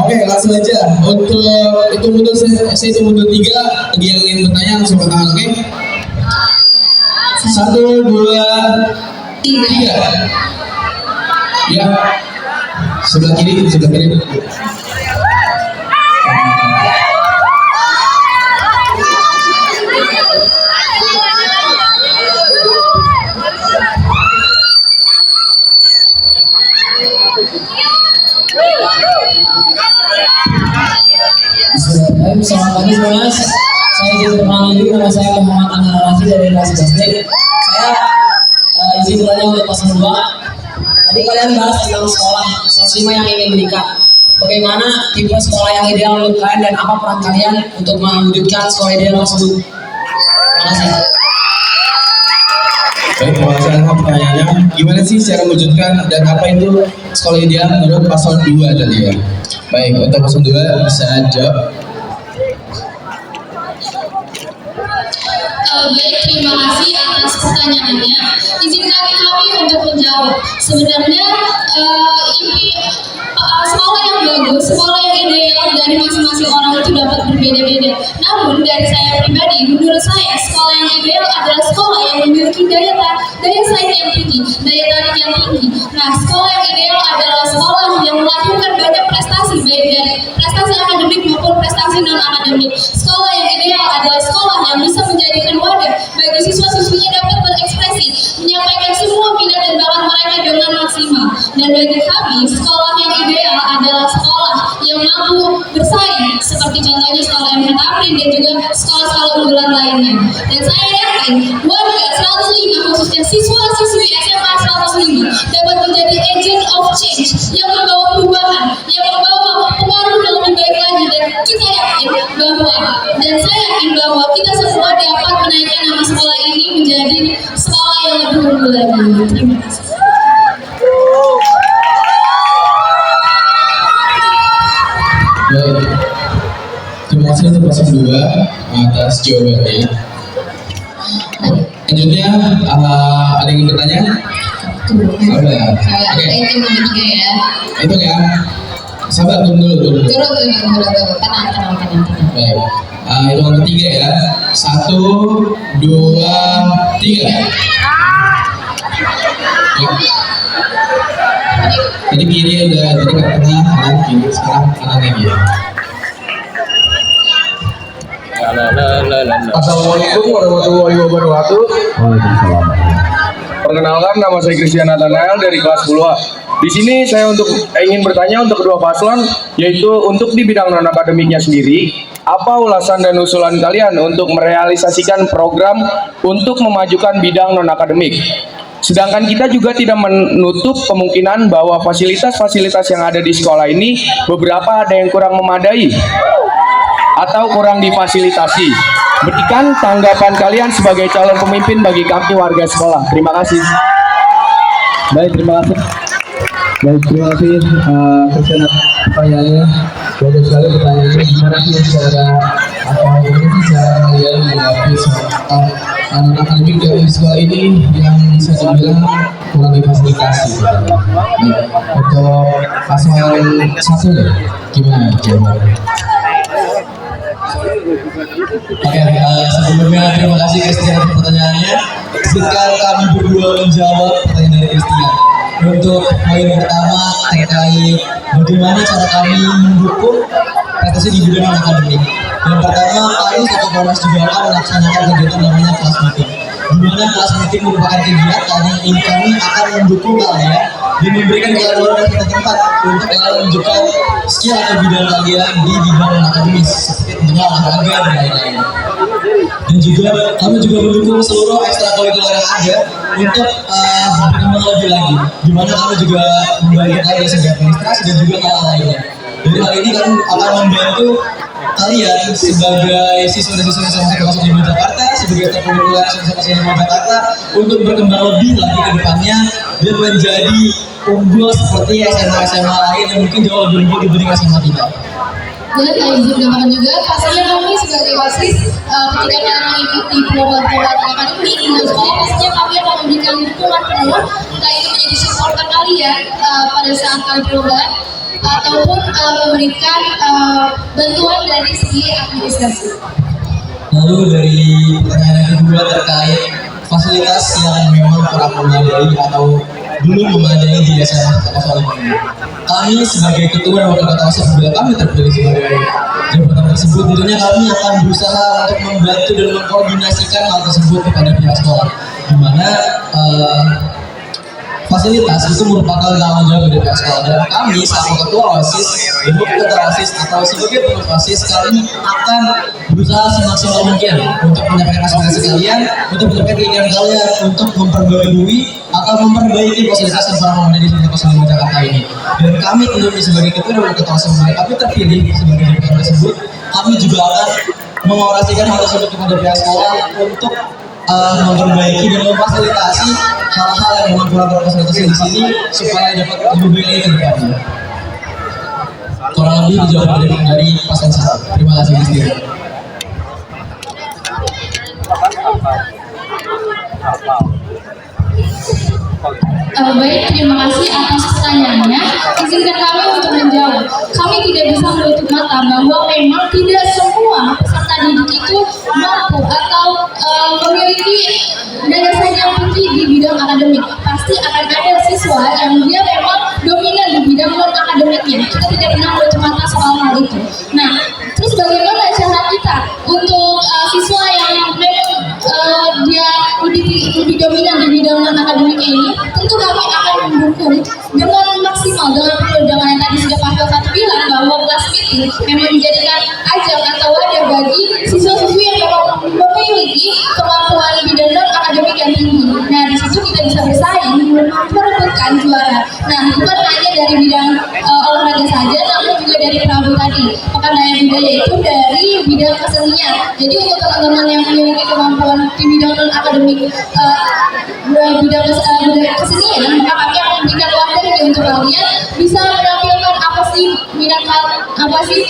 Oke, langsung aja. Untuk itu mundur saya itu mundur 3. Bagi yang ingin bertanya langsung ke tangan, oke? 1, 2, 3. Ya. Sebelah kiri. Selamat pagi semuanya. Saya izin perkenalan dulu, nama saya Muhammad Anwar Rafi dari kelas 11D. Saya izin bertanya untuk pasal 2. Tadi kalian bahas tentang sekolah 105 yang ingin berikan. Bagaimana tipe sekolah yang ideal menurut kalian dan apa peran kalian untuk mewujudkan sekolah ideal tersebut? Terima kasih. Baik, terima kasih atas pertanyaannya. Gimana sih cara mewujudkan dan apa itu sekolah ideal menurut pasal 2 tadi ya? Baik, untuk pasal 2 bisa jawab. Baik, terima kasih atas pertanyaannya. Izinkan kami untuk menjawab. Sebenarnya sekolah yang bagus, sekolah yang ideal dari masing-masing orang itu dapat berbeda-beda. Namun dari saya pribadi, menurut saya sekolah yang ideal adalah sekolah yang memiliki daya saing yang tinggi, daya tarik yang tinggi. Nah, sekolah yang ideal adalah sekolah yang melakukan banyak prestasi, baik dari prestasi akademik maupun prestasi non akademik. Sekolah yang ideal adalah sekolah yang bisa menjadikan wadah bagi siswa-siswinya dapat berekspresi, menyampaikan semua minat dan bakat mereka dengan maksimal. Dan bagi kami, sekolah yang ideal adalah sekolah yang mampu bersaing, seperti contohnya sekolah MH Tamrin dan juga sekolah-sekolah unggulan lainnya. Dan saya yakin warga 105, khususnya siswa-siswi SMA 105 dapat menjadi agent of change yang membawa perubahan, yang membawa pengaruh yang lebih baik lagi. Dan kita yakin bahwa kita semua dapat menaikkan nama sekolah ini menjadi sekolah yang lebih unggul lagi. Terima kasih. Baik. Terima kasih untuk paslon 2 atas jawabannya. Selanjutnya ada yang bertanya? Ada. Oke. Itu yang ketiga ya. Itu ya. Sabar, tunggu dulu. Tenang. Baik. Hitungan ketiga ya. 1, 2, 3. Tadi kiri udah, tadi ke tengah, kanan kiri, sekarang kanan lagi ya. Assalamualaikum warahmatullahi wabarakatuh. Waalaikumsalam. Perkenalkan, nama saya Christian Nathanael dari kelas 10A. Di sini saya ingin bertanya untuk kedua paslon, yaitu untuk di bidang non akademiknya sendiri, apa ulasan dan usulan kalian untuk merealisasikan program untuk memajukan bidang non akademik? Sedangkan kita juga tidak menutup kemungkinan bahwa fasilitas-fasilitas yang ada di sekolah ini beberapa ada yang kurang memadai atau kurang difasilitasi. Berikan tanggapan kalian sebagai calon pemimpin bagi kami warga sekolah. Terima kasih. Baik, terima kasih. Christian, pertanyaannya bagus sekali pertanyaannya. Gimana sih secara kalian menghadapi soal anak akademik dari sekolah ini yang bisa dibilang kurang difasilitasi? Untuk paslon 1 gimana jawabannya? Oke, sebelumnya terima kasih Christian atas pertanyaannya. Sekarang kami berdua menjawab pertanyaan dari Christian. Untuk poin pertama terkait bagaimana cara kami mendukung prestasi di bidang akademik. Yang pertama, kami satu kelas juga akan melaksanakan kegiatan namanya kelas meeting. Di mana kelas meeting merupakan kegiatan yang ingin kami akan mendukung kalian dan memberikan kalian ruang dan tempat untuk kalian menunjukkan skill atau bidang kalian di bidang akademis seperti tentunya olahraga dan lain-lain. Dan juga kami juga mendukung seluruh ekstrakurikuler yang ada untuk berkembang lebih lagi. Di mana kami juga membantu kalian dari segi administrasi dan juga hal lainnya. Dari hal ini kami akan membantu kalian sebagai siswa dan siswa SMA kelas 5 Jakarta, sebagai ekstrakurikuler SMA kelas 5 Jakarta untuk berkembang lebih lagi ke depannya dan menjadi unggul seperti SMA-SMA lain yang mungkin jauh lebih unggul dibanding SMA kita. Dan izin tambahkan juga, pastinya kami sebagai OSIS ketika kalian mengikuti program-program akademik dengan sekolah, pastinya kami akan memberikan dukungan penuh, entah itu menjadi supporter kalian pada saat kalian program ataupun memberikan bantuan dari segi administrasi. Lalu dari pertanyaan yang kedua terkait fasilitas yang memang kurang memadai atau belum memadai di SMA Kelas 5 ini. Kami sebagai ketua dan wakil ketua OSIS bila kami terpilih sebagai jabatan tersebut, tentunya kami akan berusaha untuk membantu dan mengkoordinasikan hal tersebut kepada pihak sekolah, di mana fasilitas itu merupakan tanggung jawab dari pihak sekolah, dan kami selaku ketua OSIS, ibu ketua OSIS atau sebagai pengurus OSIS, kami akan berusaha semaksimal mungkin untuk menyampaikan aspirasi kalian, untuk menyampaikan keinginan kalian untuk memperbarui atau memperbaiki fasilitas yang kurang memadai di Kelas 5 Jakarta ini. Dan kami tentunya sebagai ketua dan ketua OSIS, kami terpilih sebagai jabatan tersebut, kami juga akan mengorasikan hal tersebut kepada pihak sekolah untuk memperbaiki dan memfasilitasi hal-hal yang memang kurang terfasilitasi di sini supaya dapat lebih baik lagi ke depannya. Kurang lebih dijawab dari paslon 1. Terima kasih Christian. Baik, terima kasih atas pertanyaannya. Izinkan kami untuk menjawab. Kami tidak bisa menutup mata bahwa memang tidak semua peserta didik itu mampu atau memiliki daya saing yang tinggi di bidang akademik. Pasti akan ada siswa yang dia memang dominan di bidang non akademiknya. Kita tidak pernah menutup mata soal hal itu. Nah, terus bagaimana cara kita untuk siswa yang memang dia lebih dominan di bidang non akademiknya ini? Tentu kami akan mendukung dengan maksimal dengan perundangan yang tadi sudah Pak Faisal bilang bahwa kelas meeting memang menjadikan ajang atau wadah bagi siswa-siswi yang memang memiliki kemampuan bidang non akademik yang tinggi. Nah, di situ kita bisa bersaing merebutkan juara. Nah, bukan hanya dari bidang olahraga saja, namun juga dari prabu tadi. Pekan daya budaya itu dari bidang kesenian. Jadi untuk teman-teman yang memiliki kemampuan di bidang non akademik bidang kesenian, maka kami akan memberikan wadah untuk kalian bisa menampilkan apa sih minat apa apa sih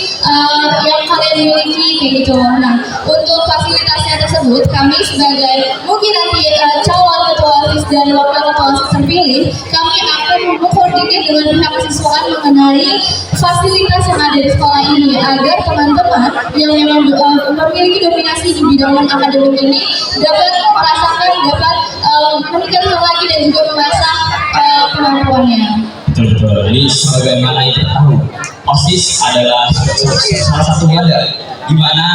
yang kalian miliki kayak gitu. Nah, untuk fasilitasnya tersebut kami sebagai mungkin nanti calon ketua OSIS dan wakil ketua OSIS terpilih, kami akan mengkoordinir dengan pihak kesiswaan mengenai fasilitas yang ada di sekolah ini agar teman-teman yang memang memiliki dominasi di bidang akademik ini dapat merasakan, dapat meningkatkan lagi dan juga mengasah kemampuannya. Betul. Jadi sebagaimana kita tahu, OSIS adalah salah satu wadah di mana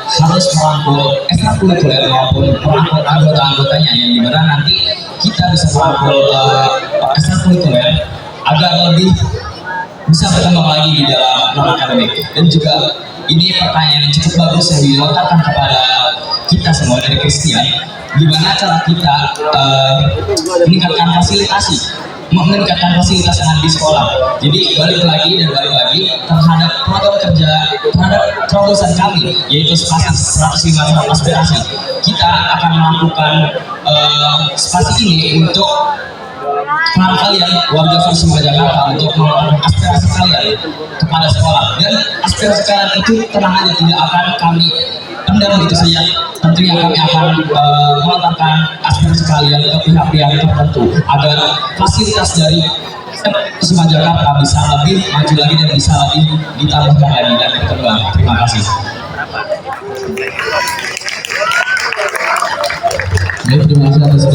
harus merangkul ekstrakurikuler maupun merangkul anggota-anggotanya, yang dimana nanti kita bisa merangkul ekstrakurikuler agar lebih bisa berkembang lagi di dalam non akademik. Dan juga ini pertanyaan yang cukup bagus yang dilontarkan kepada kita semua dari Christian, gimana cara kita meningkatkan fasilitas yang ada di sekolah. Jadi balik lagi terhadap program kerja, terhadap terobosan kami, yaitu spasi 105 aspirasi. Kita akan melakukan spasi ini untuk para kalian warga Visma Jakarta, untuk melakukan aspirasi kalian kepada sekolah. Dan aspirasi kalian itu tenang aja, tidak akan kami pendam begitu saja. Tentunya kami akan melontarkan aspirasi kalian ke pihak-pihak tertentu agar fasilitas dari Visma Jakarta bisa lebih maju lagi dan bisa lebih ditambahkan lagi dan berkembang. Terima kasih. Terima kasih atas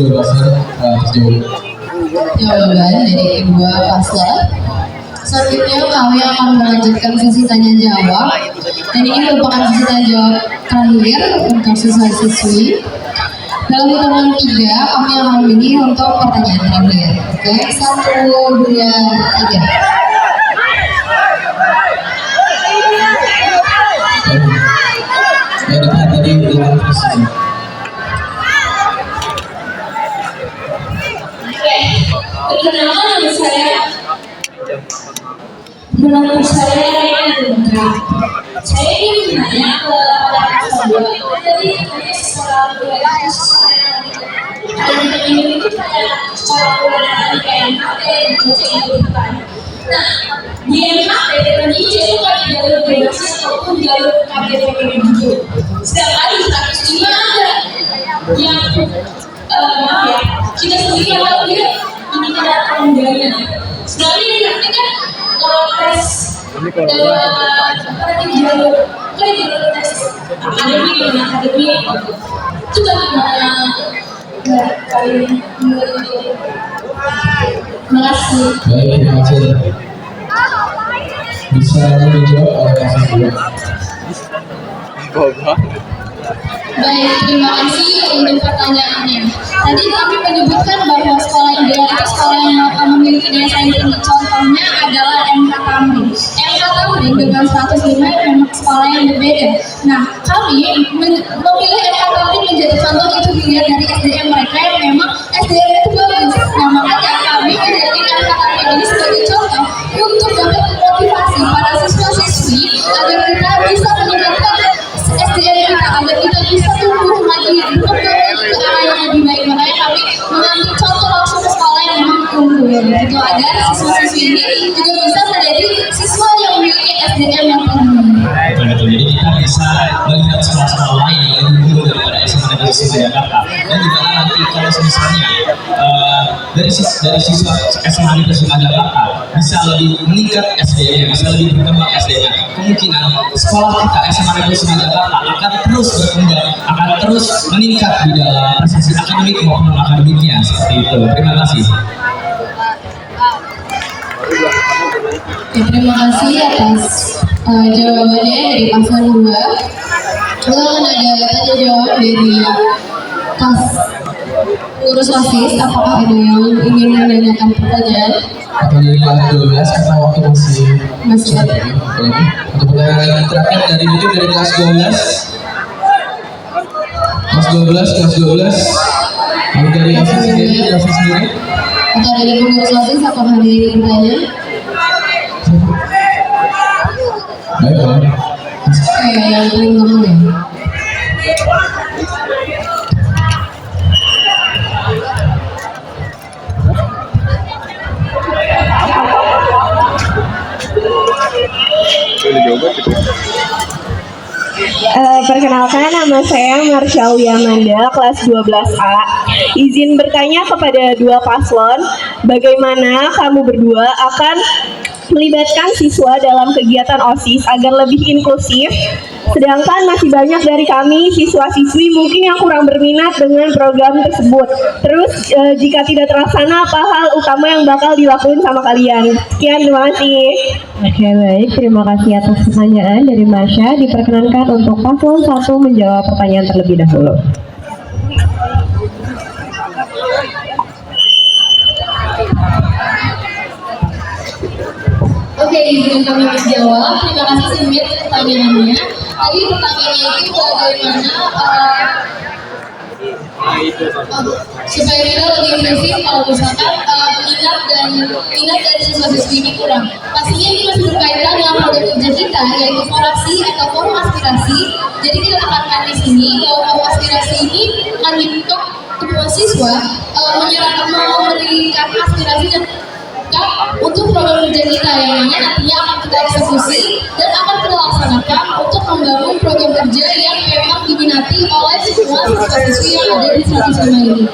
jawaban dari kedua paslon. Selanjutnya kami akan melanjutkan sesi tanya jawab, dan ini merupakan sesi tanya jawab terakhir untuk siswa-siswi. Dalam hitungan 3 kami akan memilih untuk pertanyaan terakhir. Oke, 1, 2, 3. Perkenalkan nama saya. Nama saya Indra. Saya ingin bertanya kepada paslon 2. Jadi kami sekolah yang memiliki sekolah penggunaan KMHT dan coaching itu depan. Nah, di MHT dan IC itu kan jalur donasi ataupun jalur KPP gitu. Sedangkan di 105 ada yang maaf ya, kita sendiri yang tahu dia ini tidak penggaya. Sedangkan ini nanti kan tes jalur tes akademik dengan akademik itu bagaimana kalian menurut? Terima kasih. Baik, terima kasih. Bisa dijawab oleh paslon 2. Baik, terima kasih untuk pertanyaannya. Tadi kami menyebutkan bahwa sekolah ideal itu sekolah yang memiliki daya saing tinggi. Contohnya adalah MK Tamrin. MK Tamrin dengan 105 memang sekolah yang berbeda. Nah, kami memilih MK Tamrin menjadi contoh itu dilihat dari SDM mereka yang memang SDM itu bagus. Nah, makanya kami menjadikan MK Tamrin ini sebagai contoh untuk dapat memotivasi para siswa-siswi agar kita bisa meningkatkan SDM kita, agar kita bisa tumbuh lagi, berkembang ke arah yang lebih baik. Makanya kami mengambil contoh langsung ke sekolah yang memang unggul, gitu, agar siswa-siswi ini juga bisa menjadi siswa yang memiliki SDM yang tinggi. Betul, jadi kita bisa melihat sekolah-sekolah lain yang lebih unggul daripada SMA Negeri Visma Jakarta. Dan di mana nanti kalau misalnya dari siswa SMA Negeri Visma Jakarta bisa lebih meningkat SDM-nya, bisa lebih berkembang SDM-nya, kemungkinan sekolah kita SMA Negeri Visma Jakarta akan terus berkembang, akan terus meningkat di dalam prestasi akademik maupun akademiknya, seperti itu. Terima kasih. Oke, terima kasih atas jawabannya dari paslon 2. Lalu akan ada tanya jawab dari pengurus OSIS. Apakah ada yang ingin menanyakan pertanyaan? Atau dari kelas 12 karena waktu masih ada. Untuk pertanyaan terakhir dari kelas 12. Kelas 12. Lalu dari OSIS sendiri. Atau dari pengurus OSIS, apakah ada yang ingin bertanya? Baik. Yang paling ngomong ya. Perkenalkan, nama saya Marsha Wiyamanda, kelas 12A. Izin bertanya kepada dua paslon, bagaimana kamu berdua akan melibatkan siswa dalam kegiatan OSIS agar lebih inklusif, sedangkan masih banyak dari kami siswa-siswi mungkin yang kurang berminat dengan program tersebut. Terus jika tidak terlaksana, apa hal utama yang bakal dilakuin sama kalian? Sekian, terima kasih. Oke, baik, terima kasih atas pertanyaan dari Marsha. Diperkenankan untuk paslon 1 menjawab pertanyaan terlebih dahulu. Oke, izin kami menjawab. Terima kasih Simit pertanyaannya. Tadi pertanyaannya itu bagaimana supaya kita lebih inklusif kalau misalkan minat dari siswa-siswi ini kurang. Pastinya ini masih berkaitan dengan program kerja kita, yaitu forasi atau forum aspirasi. Jadi kita tekankan di sini bahwa forum aspirasi ini akan dibentuk kedua siswa memberikan aspirasi dan untuk program kerja kita yang nantinya akan kita eksekusi dan akan kita laksanakan untuk membangun program kerja yang memang diminati oleh semua siswa-siswi yang ada di 105 ini.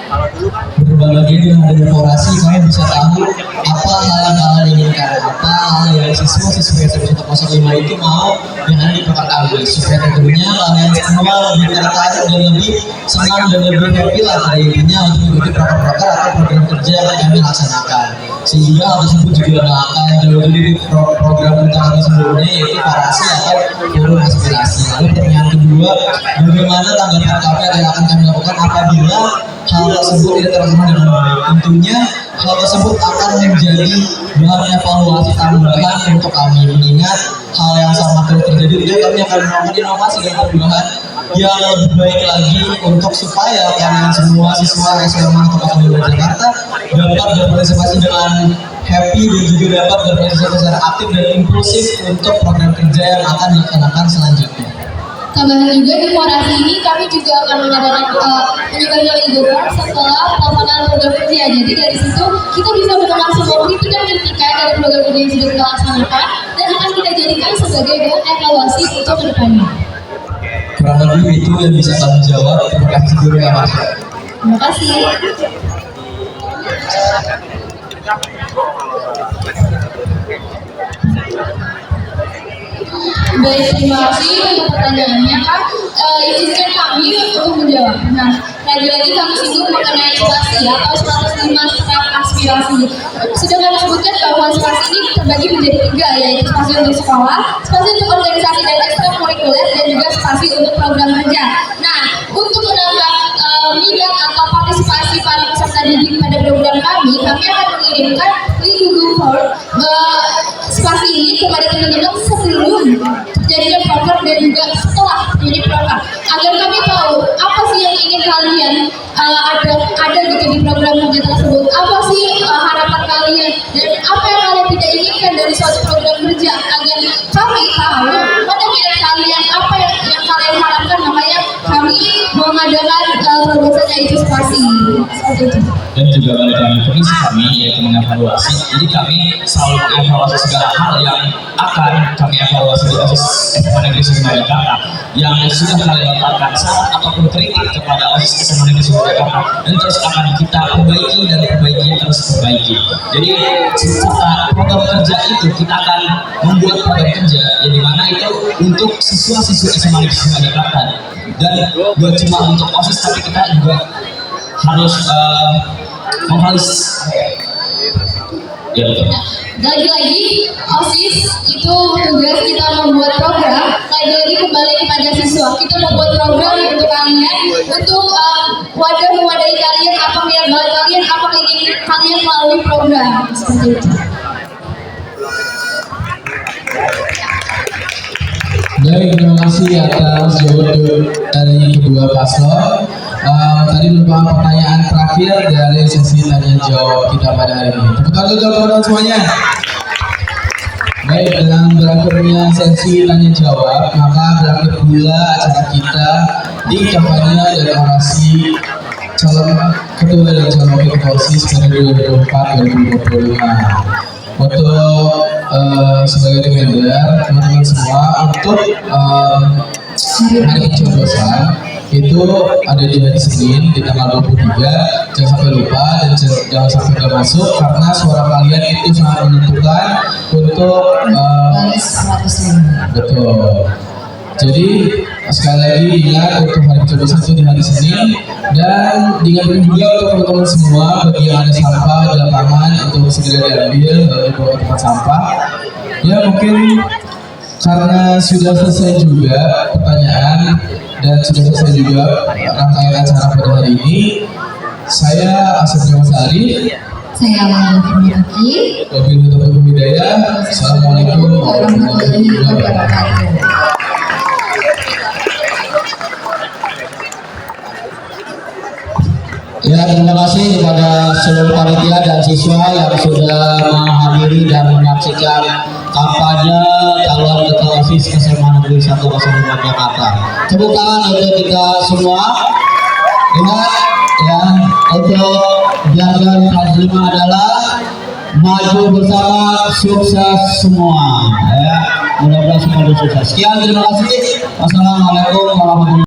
Berbagai dengan adanya forasi, kalian bisa tahu apa hal yang kalian inginkan, apa hal yang siswa-siswa SMP 105 itu mau yang ada di program kami, supaya tentunya kalian semua lebih tertarik dan lebih senang dan lebih happy lah pada intinya untuk mengikuti program-program atau program kerja yang kami laksanakan. Sehingga hal tersebut juga nggak akan jauh dari program kita kami sebelumnya, yaitu parasi atau forum aspirasi. Lalu pertanyaan kedua, bagaimana tanggapan KPR yang akan kami lakukan apabila hal tersebut tidak terlaksana dengan baik? Tentunya hal tersebut akan menjadi bahan evaluasi tambahan untuk kami, mengingat hal yang sama terus terjadi. Jadi kami akan melakukan inovasi dan perubahan yang lebih baik lagi untuk supaya kalian semua siswa SMA Kota Jakarta dapat berpartisipasi dengan happy dan juga dapat berpartisipasi secara aktif dan inklusif untuk program kerja yang akan dilaksanakan selanjutnya. Tambahan juga di forasi ini kami juga akan mengadakan penyebaran liburan setelah pelaksanaan program kerja. Jadi dari situ kita bisa mendengar semua kritik dan kritikan dari program kerja yang sudah kita laksanakan dan akan kita jadikan sebagai bahan evaluasi untuk kedepannya. Kurang lebih itu yang bisa kami jawab. Terima kasih guru ya Mas. Terima kasih. Baik, terima kasih untuk pertanyaannya Kak. Izinkan kami untuk menjawab. Nah, lagi-lagi kami singgung mengenai spasi atau 105 serap aspirasi. Sudah kami sebutkan bahwa spasi ini terbagi menjadi 3, yaitu spasi untuk sekolah, spasi untuk organisasi dan ekstrakurikuler, dan juga spasi untuk program kerja. Nah, untuk menambah minat atau partisipasi para peserta didik pada program kami akan mengirimkan link Google Form spasi ini kepada teman-teman sebelum terjadinya program dan juga setelah terjadi program, agar kami tahu apa sih yang ingin kalian ada gitu di program kerja tersebut, apa sih harapan kalian dan apa yang kalian tidak inginkan dari suatu program kerja, agar kami tahu mana minat kalian, apa yang kalian harapkan. Makanya kami mengadakan programnya itu spasi seperti itu. Dan juga balik lagi fungsi kami yaitu mengevaluasi. Jadi kami selalu mengevaluasi segala hal yang akan kami evaluasi di OSIS SMA Negeri 1 Jakarta yang sudah kalian letakkan saran ataupun kritik kepada OSIS SMA Negeri 1 Jakarta, dan terus akan kita perbaiki dan terus perbaiki. Jadi serta program kerja itu kita akan membuat program kerja yang dimana itu untuk siswa-siswa SMA Negeri 1 Jakarta, dan bukan cuma untuk OSIS tapi kita juga harus menghalis ya. Lagi-lagi OSIS itu tugas kita membuat program. Lagi-lagi kembali kepada siswa, kita membuat program untuk kalian, untuk mewadahi kalian, apa minat bakat kalian, apa keinginan kalian melalui program seperti itu. Baik, terima kasih atas jawaban dari kedua paslon. Tadi merupakan pertanyaan terakhir dari sesi tanya jawab kita pada hari ini. Tepuk tangan untuk teman-teman semuanya. Baik, dengan berakhirnya sesi tanya jawab, maka berakhir pula acara kita di kampanye dan orasi calon ketua dan calon wakil ketua OSIS periode 2024-2025. untuk sebagai reminder teman-teman semua untuk hari pencoblosan itu ada di hari Senin di tanggal 23. Jangan sampai lupa dan jangan sampai gak masuk karena suara kalian itu sangat menentukan untuk betul. Jadi sekali lagi ingat untuk hari pencoblosan itu di hari Senin, dan diingatkan juga untuk teman-teman semua bagi yang ada sampah di lapangan untuk segera diambil dan dibawa ke tempat sampah. Ya mungkin karena sudah selesai juga pertanyaan dan sudah selesai juga rangkaian acara pada hari ini, saya Asep Jamasari. Saya Amanda Firmanaki. Wabillahi taufiq wal hidayah. Assalamualaikum warahmatullahi wabarakatuh. Ya, terima kasih kepada seluruh panitia dan siswa yang sudah menghadiri dan menyaksikan kampanye calon ketua OSIS SMA Negeri 105 Jakarta. Tepuk tangan untuk kita semua. Ingat ya, untuk jargon K5 adalah maju bersama, sukses semua. Ya, mudah-mudahan semua sukses. Sekian, terima kasih. Wassalamualaikum warahmatullahi wabarakatuh.